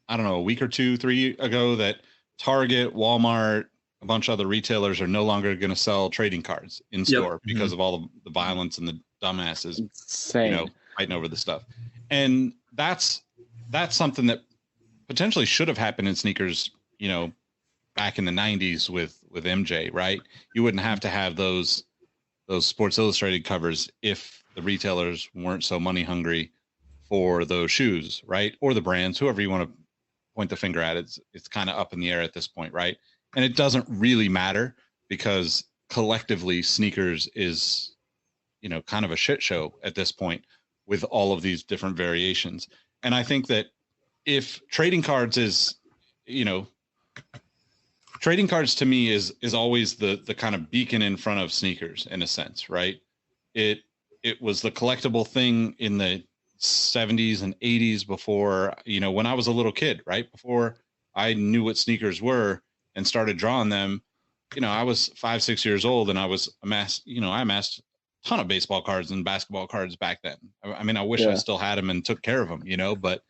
[SPEAKER 1] I don't know, a week or 2-3 ago that Target, Walmart, a bunch of other retailers are no longer going to sell trading cards in store because of all the violence and the dumbasses, fighting over the stuff. And that's something that potentially should have happened in sneakers, back in the 90s with MJ, right? You wouldn't have to have those Sports Illustrated covers if the retailers weren't so money hungry for those shoes, right? Or the brands, whoever you want to point the finger at. It's kind of up in the air at this point, right? And it doesn't really matter because collectively sneakers is, kind of a shit show at this point with all of these different variations. And I think that if trading cards is, trading cards to me is always the kind of beacon in front of sneakers in a sense, right? It was the collectible thing in the 70s and 80s before, when I was a little kid, right? Before I knew what sneakers were and started drawing them, I was 5-6 years old and I amassed a ton of baseball cards and basketball cards back then. I wish I still had them and took care of them, but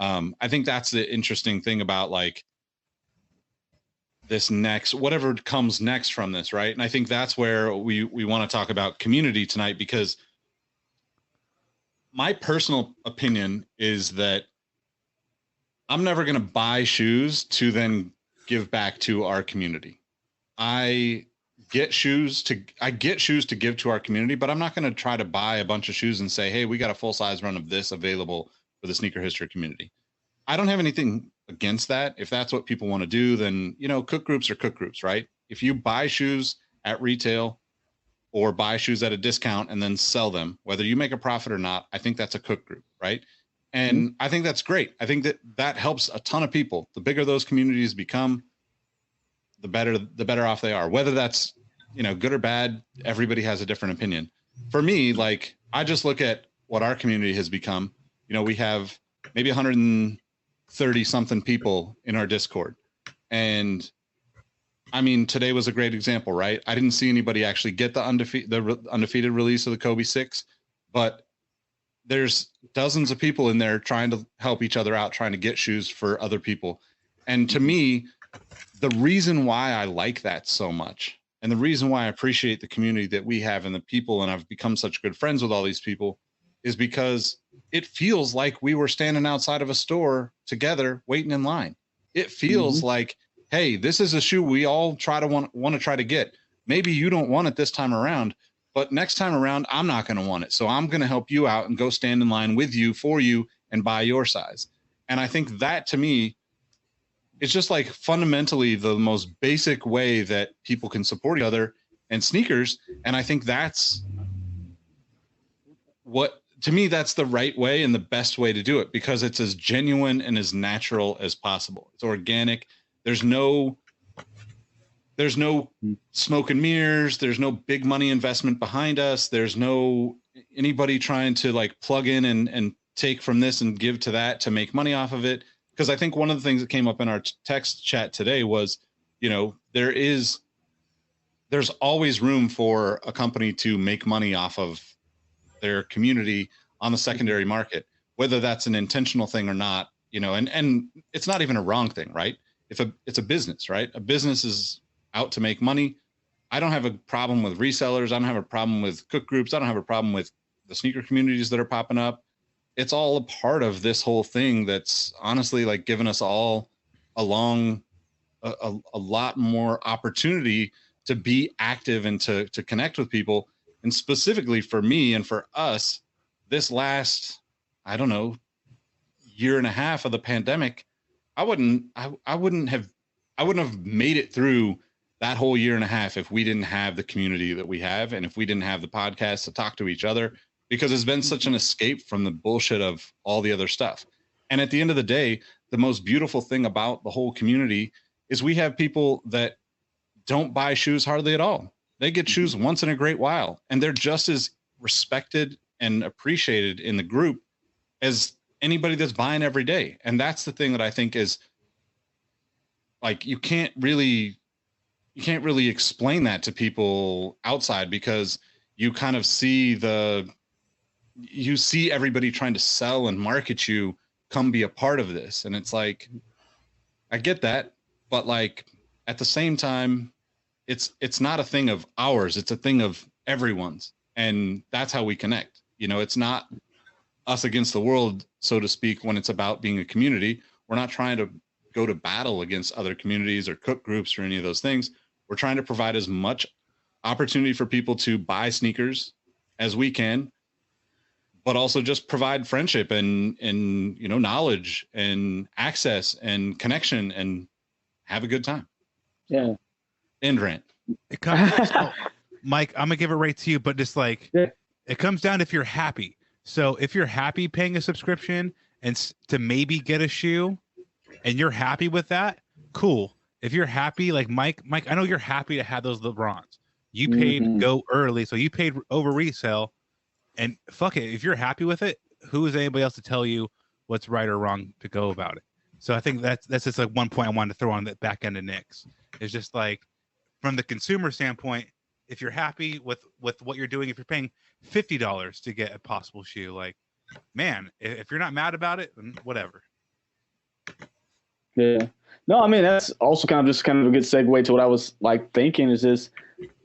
[SPEAKER 1] I think that's the interesting thing about like this next, whatever comes next from this, right? And I think that's where we want to talk about community tonight, because my personal opinion is that I'm never going to buy shoes to then give back to our community. I get shoes to give to our community, but I'm not going to try to buy a bunch of shoes and say, hey, we got a full size run of this available for the sneaker history community. I don't have anything against that. If that's what people want to do, then, cook groups are cook groups, right? If you buy shoes at retail or buy shoes at a discount and then sell them, whether you make a profit or not, I think that's a cook group, right? And I think that's great. I think that helps a ton of people. The bigger those communities become, the better off they are. Whether that's, good or bad, everybody has a different opinion. For me, like, I just look at what our community has become. We have maybe 130 something people in our Discord. And today was a great example, right? I didn't see anybody actually get the undefeated release of the Kobe 6, but there's dozens of people in there trying to help each other out, trying to get shoes for other people. And to me, the reason why I like that so much, and the reason why I appreciate the community that we have and the people, and I've become such good friends with all these people, is because it feels like we were standing outside of a store together waiting in line. it feels like, hey, this is a shoe we all want to try to get. Maybe you don't want it this time around, but next time around, I'm not going to want it. So I'm going to help you out and go stand in line with you, for you, and buy your size. And I think that, to me, it's just like fundamentally the most basic way that people can support each other and sneakers. And I think that's to me, that's the right way and the best way to do it, because it's as genuine and as natural as possible. It's organic. There's no smoke and mirrors. There's no big money investment behind us. There's no anybody trying to like plug in and take from this and give to that to make money off of it. Because I think one of the things that came up in our text chat today was, there's always room for a company to make money off of their community on the secondary market, whether that's an intentional thing or not, and it's not even a wrong thing, right? It's a business, right? A business is out to make money. I don't have a problem with resellers. I don't have a problem with cook groups. I don't have a problem with the sneaker communities that are popping up. It's all a part of this whole thing that's honestly like given us all a lot more opportunity to be active and to connect with people. And specifically for me and for us, this last, I don't know, year and a half of the pandemic, I wouldn't have made it through that whole year and a half if we didn't have the community that we have, and if we didn't have the podcast to talk to each other, because it's been such an escape from the bullshit of all the other stuff. And at the end of the day, the most beautiful thing about the whole community is we have people that don't buy shoes hardly at all. They get shoes once in a great while, and they're just as respected and appreciated in the group as anybody that's buying every day. And that's the thing that I think is like, you can't really explain that to people outside, because you kind of see everybody trying to sell and market you, come be a part of this. And it's like, I get that, but like at the same time, it's not a thing of ours. It's a thing of everyone's. And that's how we connect. It's not us against the world, so to speak, when it's about being a community. We're not trying to go to battle against other communities or cook groups or any of those things. We're trying to provide as much opportunity for people to buy sneakers as we can, but also just provide friendship and knowledge and access and connection and have a good time.
[SPEAKER 7] Yeah.
[SPEAKER 1] End rant.
[SPEAKER 9] Mike, I'm gonna give it right to you, but just like it comes down to if you're happy. So if you're happy paying a subscription and to maybe get a shoe, and you're happy with that, cool. If you're happy, like Mike, I know you're happy to have those LeBrons. You paid go early, so you paid over resale, and fuck it. If you're happy with it, who is anybody else to tell you what's right or wrong to go about it? So I think that's just like one point I wanted to throw on the back end of Nick's. It's just like, from the consumer standpoint, if you're happy with what you're doing, if you're paying $50 to get a possible shoe, like, man, if you're not mad about it, then whatever.
[SPEAKER 7] Yeah. No, I mean, that's also kind of a good segue to what I was like thinking is this.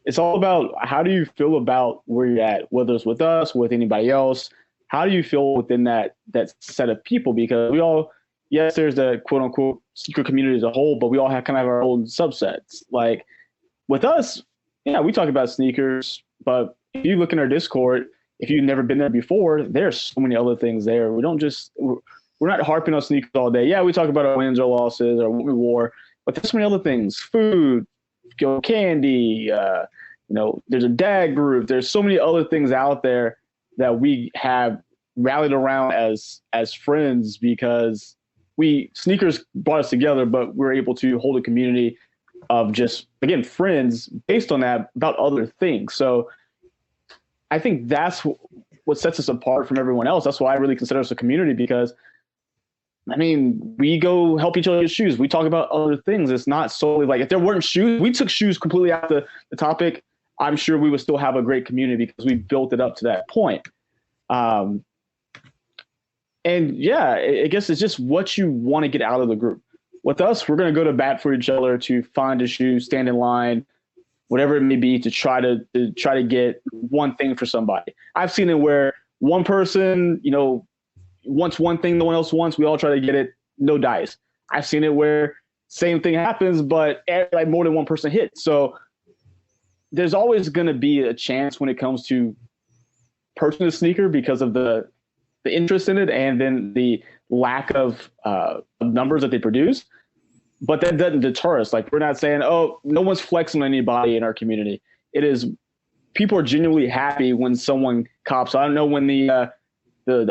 [SPEAKER 7] It's all about how do you feel about where you're at, whether it's with us, with anybody else. How do you feel within that set of people? Because we all, yes, there's the quote unquote sneaker community as a whole, but we all have our own subsets. Like with us, yeah, we talk about sneakers, but if you look in our Discord, if you've never been there before, there's so many other things there. We're not harping on sneakers all day. Yeah, we talk about our wins or losses or what we wore, but there's so many other things: food, candy. There's a dad group. There's so many other things out there that we have rallied around as friends, because sneakers brought us together, but we're able to hold a community of just, again, friends based on that about other things. So I think that's what sets us apart from everyone else. That's why I really consider us a community, because I mean, we go help each other get shoes. We talk about other things. It's not solely like, if there weren't shoes, we took shoes completely out the topic, I'm sure we would still have a great community because we built it up to that point. And yeah, I guess it's just what you want to get out of the group. With us, we're going to go to bat for each other to find a shoe, stand in line, whatever it may be, to try to get one thing for somebody. I've seen it where one person, wants one thing no one else wants. We all try to get it, no dice. I've seen it where same thing happens, but like more than one person hits. So there's always going to be a chance when it comes to purchasing a sneaker because of the interest in it and then the lack of numbers that they produce. But that doesn't deter us. Like, we're not saying, oh, no one's flexing on anybody in our community. It is, people are genuinely happy when someone cops. I don't know when the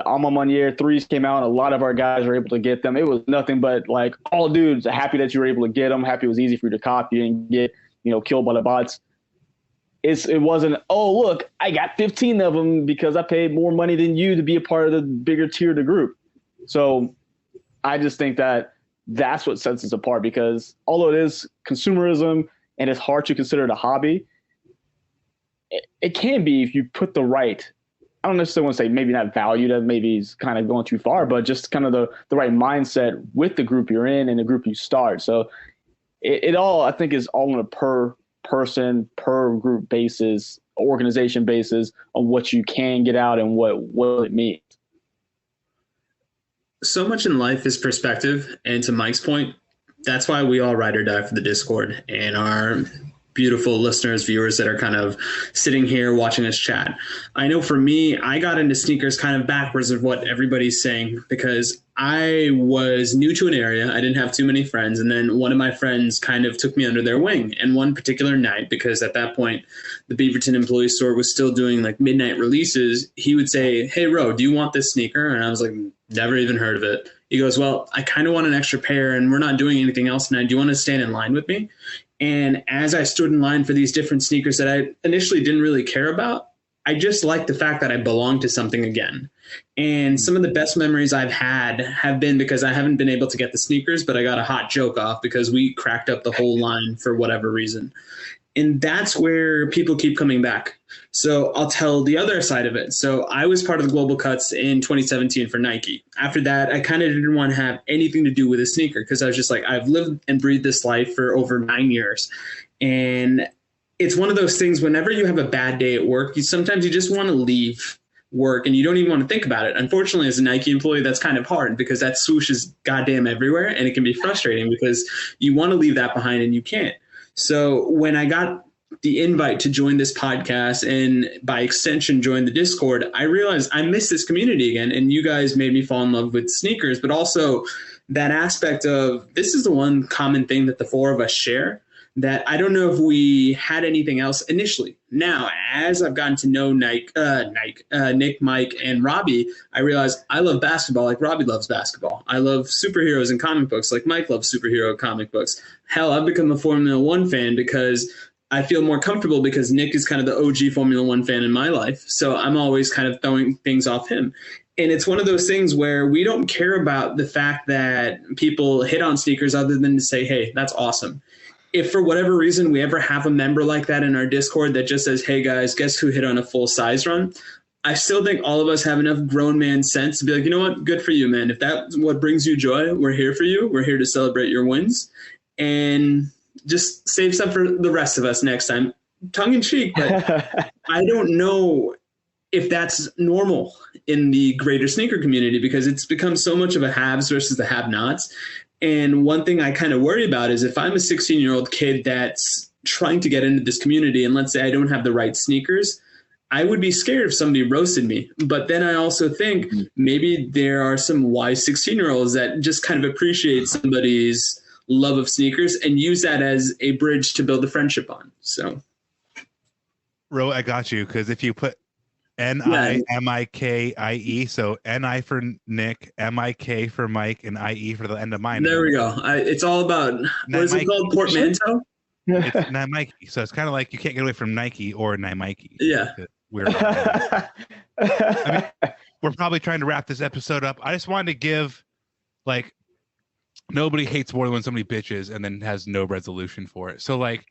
[SPEAKER 7] Alma Manier 3s came out, a lot of our guys were able to get them. It was nothing but like all dudes happy that you were able to get them, happy it was easy for you to copy and get, killed by the bots. It wasn't, oh, look, I got 15 of them because I paid more money than you to be a part of the bigger tier of the group. So I just think that that's what sets us apart, because although it is consumerism and it's hard to consider it a hobby, it can be if you put the right, I don't necessarily want to say maybe not value, that maybe is kind of going too far, but just kind of the right mindset with the group you're in and the group you start. So it all, I think, is all on a per person, per group basis, organization basis on what you can get out and what it means.
[SPEAKER 8] So much in life is perspective. And to Mike's point, that's why we all ride or die for the Discord and our beautiful listeners, viewers that are kind of sitting here watching us chat. I know for me, I got into sneakers kind of backwards of what everybody's saying, because I was new to an area. I didn't have too many friends. And then one of my friends kind of took me under their wing. And one particular night, because at that point, the Beaverton employee store was still doing like midnight releases, he would say, "Hey, Ro, do you want this sneaker?" And I was like, never even heard of it. He goes, "Well, I kind of want an extra pair and we're not doing anything else tonight. Do you want to stand in line with me?" And as I stood in line for these different sneakers that I initially didn't really care about, I just liked the fact that I belonged to something again. And some of the best memories I've had have been because I haven't been able to get the sneakers, but I got a hot joke off because we cracked up the whole line for whatever reason. And that's where people keep coming back. So I'll tell the other side of it. So I was part of the Global Cuts in 2017 for Nike. After that, I kind of didn't want to have anything to do with a sneaker, because I was just like, I've lived and breathed this life for over 9 years. And it's one of those things, whenever you have a bad day at work, sometimes you just want to leave work and you don't even want to think about it. Unfortunately, as a Nike employee, that's kind of hard, because that swoosh is goddamn everywhere, and it can be frustrating because you want to leave that behind and you can't. So when I got the invite to join this podcast and by extension join the Discord, I realized I miss this community again. And you guys made me fall in love with sneakers, but also that aspect of this is the one common thing that the four of us share that I don't know if we had anything else initially. Now, as I've gotten to know Nick, Mike, and Robbie, I realized I love basketball like Robbie loves basketball. I love superheroes and comic books like Mike loves superhero comic books. Hell, I've become a Formula One fan because I feel more comfortable because Nick is kind of the OG Formula One fan in my life. So I'm always kind of throwing things off him. And it's one of those things where we don't care about the fact that people hit on sneakers other than to say, hey, that's awesome. If for whatever reason we ever have a member like that in our Discord that just says, hey, guys, guess who hit on a full size run? I still think all of us have enough grown man sense to be like, you know what? Good for you, man. If that's what brings you joy, we're here for you. We're here to celebrate your wins. And just save some for the rest of us next time. Tongue in cheek, but I don't know if that's normal in the greater sneaker community, because it's become so much of a haves versus the have-nots. And one thing I kind of worry about is if I'm a 16-year-old kid that's trying to get into this community, and let's say I don't have the right sneakers, I would be scared if somebody roasted me. But then I also think maybe there are some wise 16-year-olds that just kind of appreciate somebody's love of sneakers and use that as a bridge to build a friendship on. So,
[SPEAKER 9] Ro, I got you, because if you put NIMIKIE, so NI for Nick, MIK for Mike, and IE for the end of mine.
[SPEAKER 8] There we go. It's all about, what is it called? Portmanteau?
[SPEAKER 9] It's Nike. So it's kind of like you can't get away from Nike or Nike.
[SPEAKER 8] Yeah.
[SPEAKER 9] We're probably trying to wrap this episode up. I just wanted to give, like, nobody hates more than when somebody bitches and then has no resolution for it. So, like,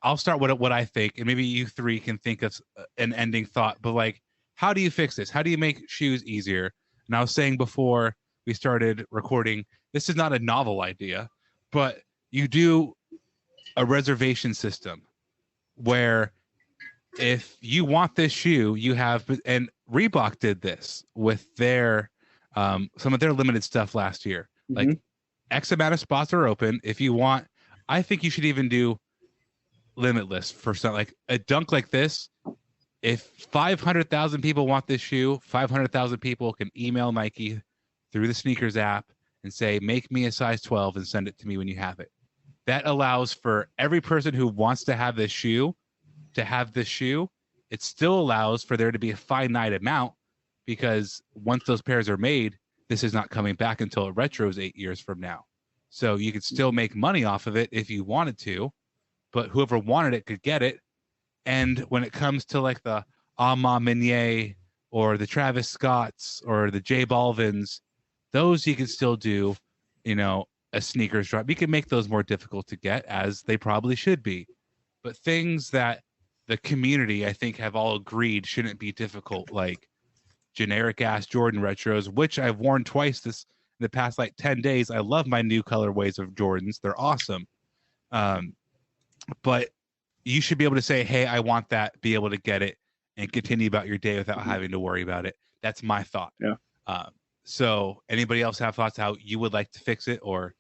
[SPEAKER 9] I'll start with what I think, and maybe you three can think of an ending thought, but like, how do you fix this? How do you make shoes easier? And I was saying before we started recording, this is not a novel idea, but you do a reservation system where if you want this shoe, you have, and Reebok did this with their, some of their limited stuff last year. Like, X amount of spots are open. If you want, I think you should even do limitless for something like a dunk like this. If 500,000 people want this shoe, 500,000 people can email Nike through the sneakers app and say, make me a size 12 and send it to me when you have it. That allows for every person who wants to have this shoe to have this shoe. It still allows for there to be a finite amount, because once those pairs are made, this is not coming back until it retros 8 years from now. So you could still make money off of it if you wanted to, but whoever wanted it could get it. And when it comes to like the Ama Meunier or the Travis Scotts or the J Balvins, those you can still do, a sneakers drop. You can make those more difficult to get, as they probably should be. But things that the community, I think, have all agreed shouldn't be difficult, like generic ass Jordan retros, which I've worn twice in the past like 10 days. I love my new colorways of Jordans. They're awesome. But you should be able to say, hey, I want that, be able to get it, and continue about your day without having to worry about it. That's my thought.
[SPEAKER 7] Yeah.
[SPEAKER 9] So anybody else have thoughts how you would like to fix it, or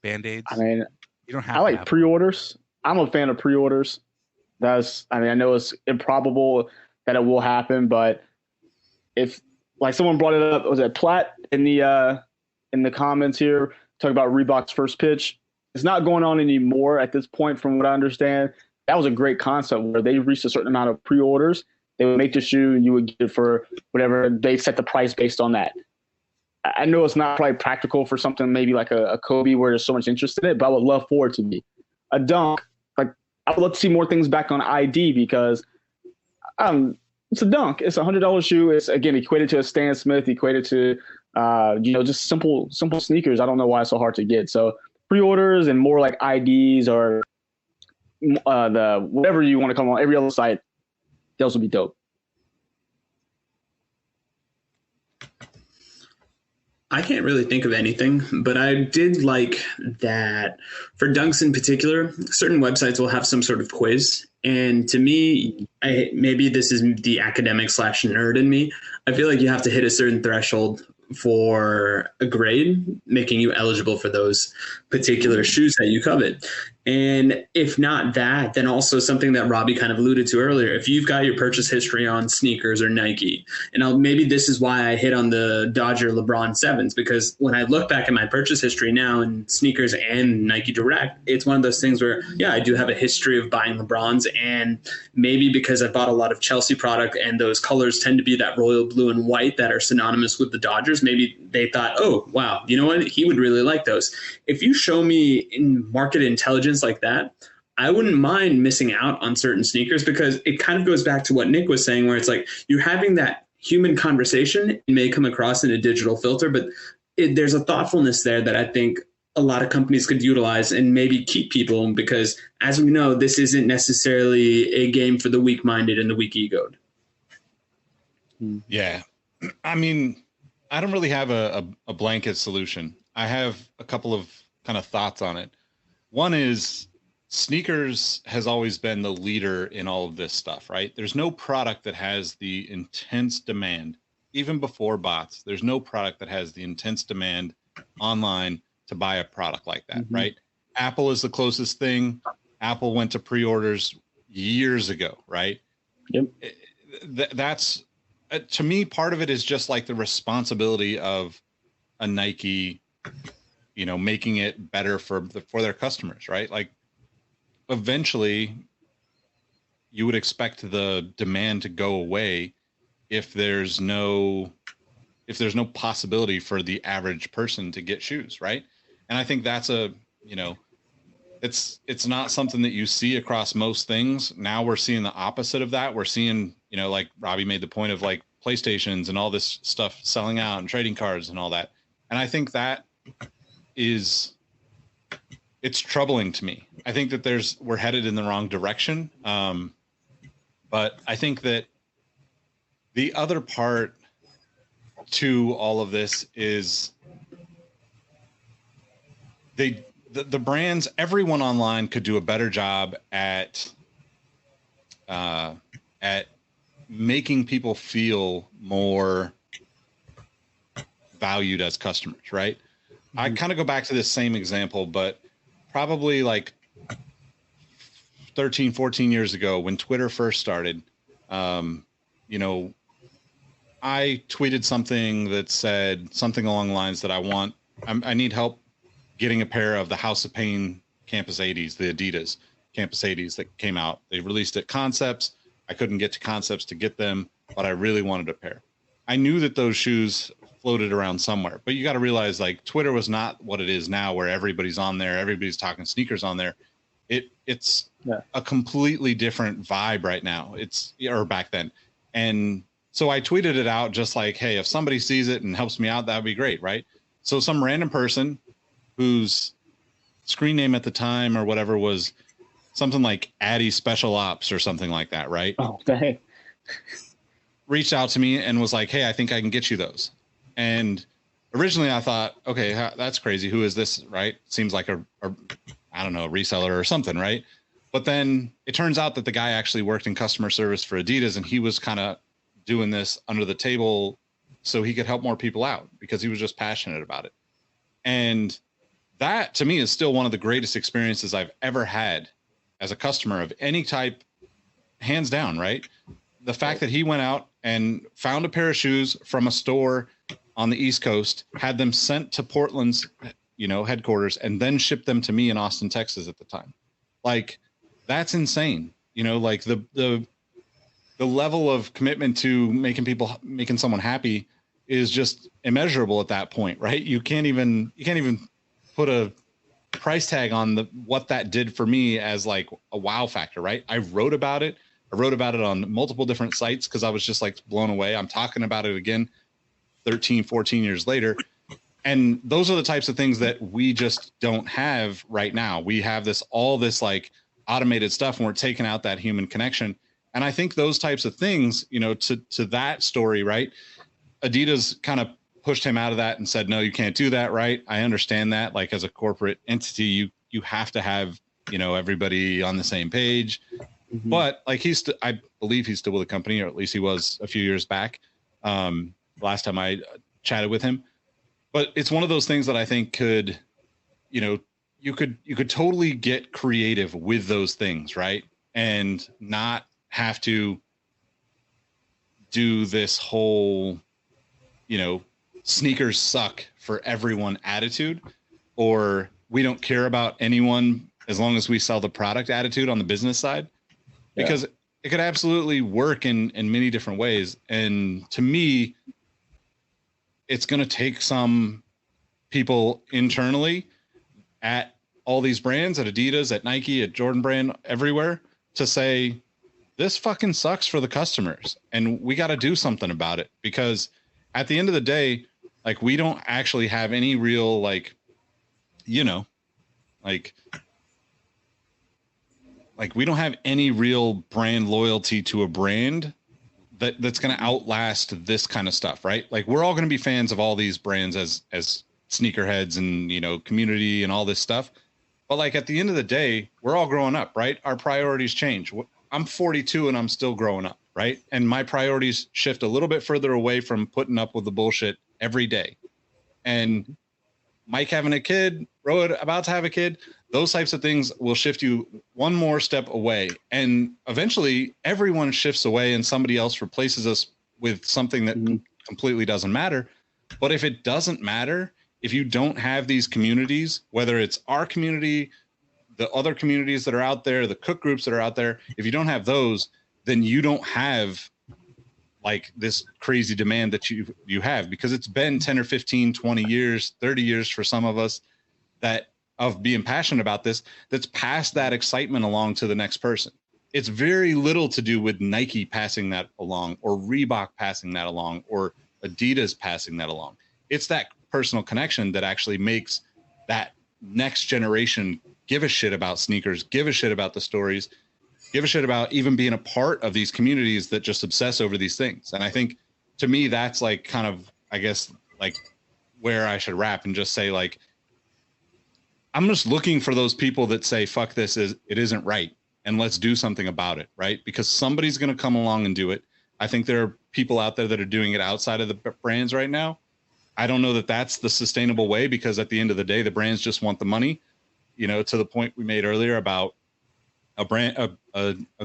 [SPEAKER 9] Band-Aids?
[SPEAKER 7] I mean,
[SPEAKER 9] you don't have
[SPEAKER 7] I like pre-orders. I'm a fan of pre-orders. I know it's improbable that it will happen, but if, like, someone brought it up, was it Platt in the comments here, talking about Reebok's first pitch? It's not going on anymore at this point, from what I understand. That was a great concept where they reached a certain amount of pre-orders. They would make the shoe and you would get it for whatever. They set the price based on that. I know it's not probably practical for something maybe like a Kobe where there's so much interest in it, but I would love for it to be. A dunk, like, I would love to see more things back on ID, because it's a dunk. It's $100 shoe. It's, again, equated to a Stan Smith, equated to just simple sneakers. I don't know why it's so hard to get. So pre-orders and more like IDs, or the whatever you want to come on every other site, those would be dope.
[SPEAKER 8] I can't really think of anything, but I did like that for dunks in particular, certain websites will have some sort of quiz. And to me, maybe this is the academic / nerd in me. I feel like you have to hit a certain threshold for a grade, making you eligible for those particular shoes that you covet. And if not that, then also something that Robbie kind of alluded to earlier, if you've got your purchase history on sneakers or Nike, and maybe this is why I hit on the Dodger LeBron 7s, because when I look back at my purchase history now in sneakers and Nike Direct, it's one of those things where, yeah, I do have a history of buying LeBrons, and maybe because I bought a lot of Chelsea product and those colors tend to be that royal blue and white that are synonymous with the Dodgers, maybe they thought, oh, wow, you know what? He would really like those. If you show me in market intelligence like that, I wouldn't mind missing out on certain sneakers, because it kind of goes back to what Nick was saying, where it's like you're having that human conversation. It may come across in a digital filter, but there's a thoughtfulness there that I think a lot of companies could utilize and maybe keep people, because as we know, this isn't necessarily a game for the weak-minded and the weak-egoed.
[SPEAKER 1] Yeah. I mean, I don't really have a blanket solution. I have a couple of kind of thoughts on it. One is sneakers has always been the leader in all of this stuff, right? There's no product that has the intense demand, even before bots. There's no product that has the intense demand online to buy a product like that, right? Apple is the closest thing. Apple went to pre-orders years ago, right?
[SPEAKER 7] Yep.
[SPEAKER 1] That's to me, part of it is just like the responsibility of a Nike, making it better for their customers, right? Like, eventually you would expect the demand to go away if there's no possibility for the average person to get shoes, right? And I think that's it's not something that you see across most things. Now we're seeing the opposite of that. We're seeing, like Robbie made the point of like PlayStations and all this stuff selling out and trading cards and all that. And I think that it's troubling to me. I think that we're headed in the wrong direction. But I think that the other part to all of this is the brands, everyone online could do a better job at making people feel more valued as customers, right? I kind of go back to this same example, but probably like 13, 14 years ago when Twitter first started, you know, I tweeted something that said something along the lines that I need help getting a pair of the House of Pain Campus 80s, the Adidas Campus 80s that came out. They released at Concepts. I couldn't get to Concepts to get them, but I really wanted a pair. I knew that those shoes floated around somewhere, but you got to realize like Twitter was not what it is now, where everybody's on there, everybody's talking sneakers on there. It's a completely different vibe right now. Or back then. And so I tweeted it out just like, hey, if somebody sees it and helps me out, that'd be great. Right. So some random person whose screen name at the time or whatever was something like Addy Special Ops or something like that. Right.
[SPEAKER 7] Oh, dang.
[SPEAKER 1] Reached out to me and was like, hey, I think I can get you those. And originally I thought, okay, that's crazy. Who is this? Right. Seems like a I don't know, a reseller or something. Right. But then it turns out that the guy actually worked in customer service for Adidas, and he was kind of doing this under the table so he could help more people out because he was just passionate about it. And that to me is still one of the greatest experiences I've ever had as a customer of any type, hands down. Right. The fact that he went out and found a pair of shoes from a store on the East Coast, had them sent to Portland's, headquarters, and then shipped them to me in Austin, Texas at the time. Like, that's insane. Like the level of commitment to making someone happy is just immeasurable at that point, right? You can't even put a price tag on what that did for me as like a wow factor, right? I wrote about it on multiple different sites because I was just like blown away. I'm talking about it again 13, 14 years later. And those are the types of things that we just don't have right now. We have all this like automated stuff, and we're taking out that human connection. And I think those types of things, to that story, right? Adidas kind of pushed him out of that and said, no, you can't do that. Right. I understand that. Like, as a corporate entity, you have to have, everybody on the same page. Mm-hmm. But like I believe he's still with the company, or at least he was a few years back. Last time I chatted with him. But it's one of those things that I think could, you could totally get creative with those things, right? And not have to do this whole, sneakers suck for everyone attitude, or we don't care about anyone as long as we sell the product attitude on the business side, because it could absolutely work in many different ways. And to me, it's going to take some people internally at all these brands, at Adidas, at Nike, at Jordan Brand, everywhere, to say, this fucking sucks for the customers and we got to do something about it. Because at the end of the day, like, we don't actually have any real, like, we don't have any real brand loyalty to a brand that's going to outlast this kind of stuff, right? Like, we're all going to be fans of all these brands as sneakerheads and, community and all this stuff. But like, at the end of the day, we're all growing up, right? Our priorities change. I'm 42 and I'm still growing up, right? And my priorities shift a little bit further away from putting up with the bullshit every day. And Mike having a kid, Rohit about to have a kid, those types of things will shift you one more step away. And eventually everyone shifts away and somebody else replaces us with something that completely doesn't matter. But if it doesn't matter, if you don't have these communities, whether it's our community, the other communities that are out there, the cook groups that are out there, if you don't have those, then you don't have like this crazy demand that you have, because it's been 10 or 15, 20 years, 30 years for some of us that of being passionate about this, that's passed that excitement along to the next person. It's very little to do with Nike passing that along, or Reebok passing that along, or Adidas passing that along. It's that personal connection that actually makes that next generation give a shit about sneakers, give a shit about the stories, give a shit about even being a part of these communities that just obsess over these things. And I think, to me, that's like kind of, I guess, like where I should wrap and just say, like, I'm just looking for those people that say, fuck this, it isn't right, and let's do something about it, right? Because somebody's going to come along and do it. I think there are people out there that are doing it outside of the brands right now. I don't know that that's the sustainable way, because at the end of the day, the brands just want the money, you know, to the point we made earlier about a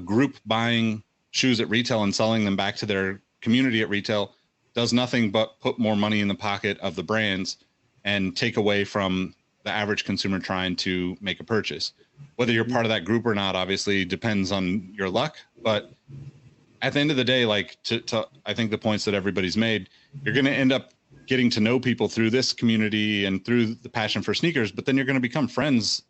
[SPEAKER 1] group buying shoes at retail and selling them back to their community at retail does nothing but put more money in the pocket of the brands and take away from the average consumer trying to make a purchase. Whether you're part of that group or not, obviously depends on your luck. But at the end of the day, like to I think the points that everybody's made, you're going to end up getting to know people through this community and through the passion for sneakers, but then you're going to become friends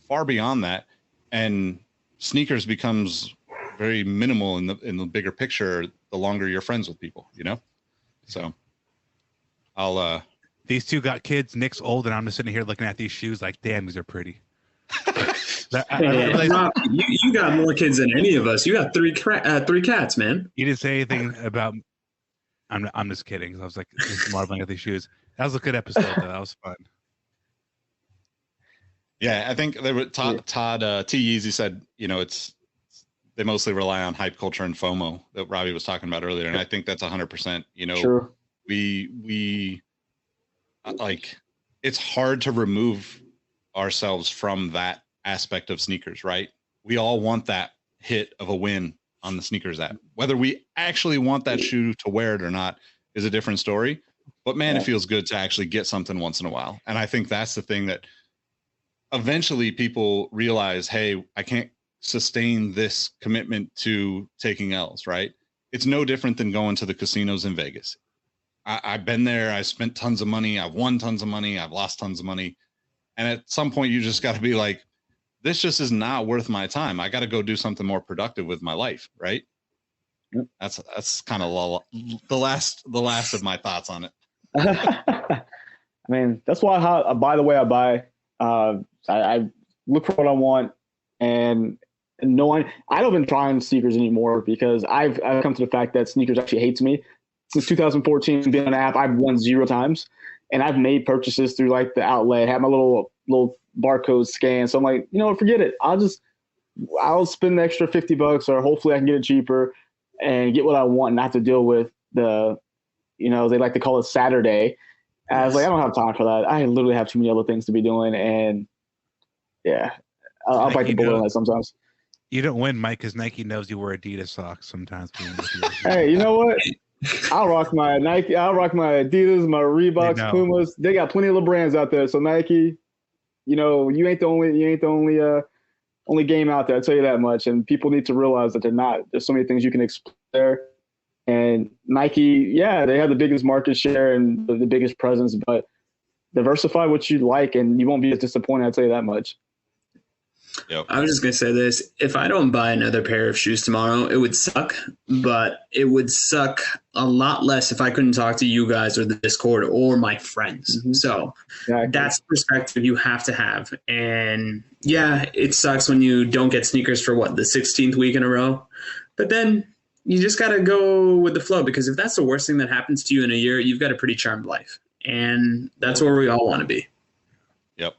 [SPEAKER 1] far beyond that. And sneakers becomes very minimal in the bigger picture the longer you're friends with people, you know? So
[SPEAKER 9] these two got kids, Nick's old, and I'm just sitting here looking at these shoes like, damn, these are pretty.
[SPEAKER 8] You got more kids than any of us. You got three cats, man.
[SPEAKER 9] You didn't say anything about. I'm just kidding. I was like just marveling at these shoes. That was a good episode, though. That was fun.
[SPEAKER 1] Yeah, I think they were Todd T. Yeezy said, you know, they mostly rely on hype culture and FOMO that Robbie was talking about earlier, and I think that's 100%. You know,
[SPEAKER 7] sure.
[SPEAKER 1] we like, it's hard to remove ourselves from that aspect of sneakers, right? We all want that hit of a win on the sneakers app. Whether we actually want that shoe to wear it or not is a different story. But man, it feels good to actually get something once in a while. And I think that's the thing that eventually people realize, hey, I can't sustain this commitment to taking L's, right? It's no different than going to the casinos in Vegas. I've been there. I spent tons of money. I've won tons of money. I've lost tons of money. And at some point you just got to be like, this just is not worth my time. I got to go do something more productive with my life. Right. Yep. That's kind of the last of my thoughts on it.
[SPEAKER 7] I mean, that's why I buy the way I buy. I look for what I want, and knowing I don't even try on sneakers anymore because I've come to the fact that sneakers actually hates me. Since 2014, being on an app, I've won 0 times, and I've made purchases through like the outlet, have my little barcode scan. So I'm like, you know what, forget it. I'll spend the extra $50 or hopefully I can get it cheaper and get what I want and not have to deal with the, you know, they like to call it Saturday. And I was like, I don't have time for that. I literally have too many other things to be doing. And yeah, I'll bite the bullet on that sometimes.
[SPEAKER 9] You don't win, Mike, because Nike knows you wear Adidas socks sometimes.
[SPEAKER 7] Hey, you know what? I'll rock my Nike. I'll rock my Adidas, my Reeboks, Pumas. They got plenty of little brands out there. So Nike, you know, you ain't the only game out there. I'll tell you that much. And people need to realize that they're not. There's so many things you can explore there. And Nike, yeah, they have the biggest market share and the biggest presence, but diversify what you like and you won't be as disappointed. I'll tell you that much.
[SPEAKER 8] Yep. I was just going to say this. If I don't buy another pair of shoes tomorrow, it would suck, but it would suck a lot less if I couldn't talk to you guys or the Discord or my friends. Mm-hmm. So that's the perspective you have to have. And yeah, it sucks when you don't get sneakers for the 16th week in a row, but then you just got to go with the flow, because if that's the worst thing that happens to you in a year, you've got a pretty charmed life, and that's where we all want to be.
[SPEAKER 1] Yep.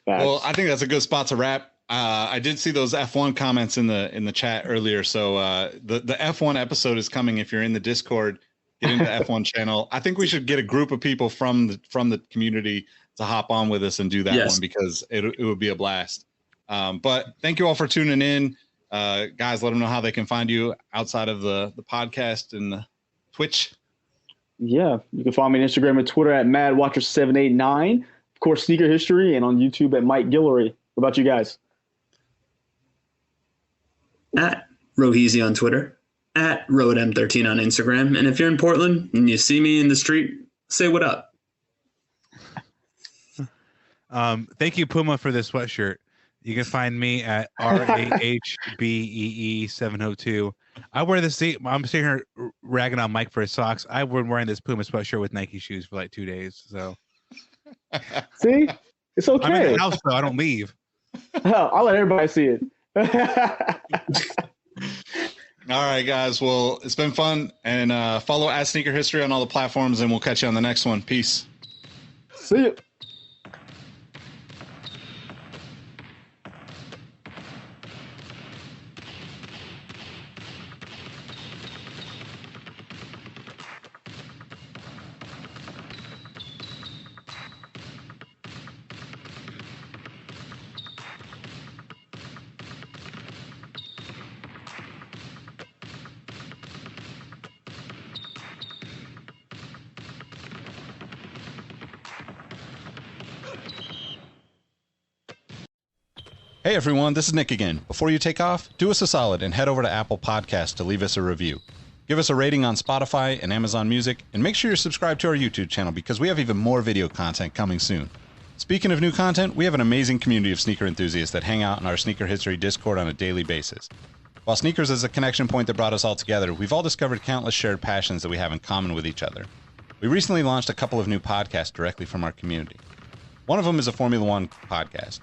[SPEAKER 1] Well, I think that's a good spot to wrap. I did see those F1 comments in the chat earlier. So the F1 episode is coming. If you're in the Discord, get into the F1 channel. I think we should get a group of people from the community to hop on with us and do that one, because it would be a blast. But thank you all for tuning in. Guys, let them know how they can find you outside of the podcast and the Twitch.
[SPEAKER 7] Yeah, you can follow me on Instagram and Twitter at MadWatcher789. Of course, Sneaker History, and on YouTube at Mike Guillory. What about you guys?
[SPEAKER 8] At Roheezy on Twitter, at RoadM13 on Instagram. And if you're in Portland and you see me in the street, say what up.
[SPEAKER 9] Thank you, Puma, for this sweatshirt. You can find me at RAHBEE702. I wear this. I'm sitting here ragging on Mike for his socks. I've been wearing this Puma sweatshirt with Nike shoes for like 2 days. So,
[SPEAKER 7] see, it's okay.
[SPEAKER 9] I'm in the house, though. I don't leave.
[SPEAKER 7] I'll let everybody see it.
[SPEAKER 1] All right, guys. Well, it's been fun. And follow at Sneaker History on all the platforms, and we'll catch you on the next one. Peace.
[SPEAKER 7] See you.
[SPEAKER 1] Hey everyone, this is Nick again. Before you take off, do us a solid and head over to Apple Podcasts to leave us a review. Give us a rating on Spotify and Amazon Music, and make sure you're subscribed to our YouTube channel because we have even more video content coming soon. Speaking of new content, we have an amazing community of sneaker enthusiasts that hang out in our Sneaker History Discord on a daily basis. While sneakers is a connection point that brought us all together, we've all discovered countless shared passions that we have in common with each other. We recently launched a couple of new podcasts directly from our community. One of them is a Formula One podcast.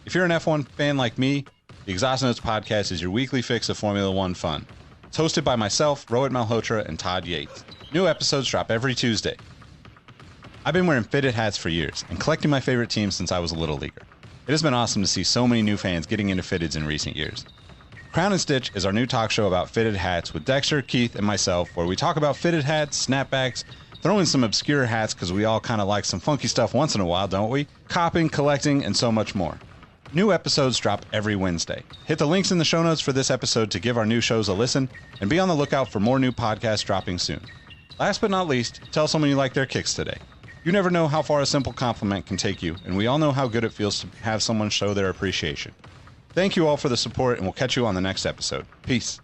[SPEAKER 1] If you're an F1 fan like me, the Exhaust Notes podcast is your weekly fix of Formula One fun. It's hosted by myself, Rohit Malhotra, and Todd Yates. New episodes drop every Tuesday. I've been wearing fitted hats for years and collecting my favorite teams since I was a little leaguer. It has been awesome to see so many new fans getting into fitteds in recent years. Crown and Stitch is our new talk show about fitted hats with Dexter, Keith, and myself, where we talk about fitted hats, snapbacks, throw in some obscure hats because we all kind of like some funky stuff once in a while, don't we? Copping, collecting, and so much more. New episodes drop every Wednesday. Hit the links in the show notes for this episode to give our new shows a listen, and be on the lookout for more new podcasts dropping soon. Last but not least, tell someone you like their kicks today. You never know how far a simple compliment can take you, and we all know how good it feels to have someone show their appreciation. Thank you all for the support, and we'll catch you on the next episode. Peace.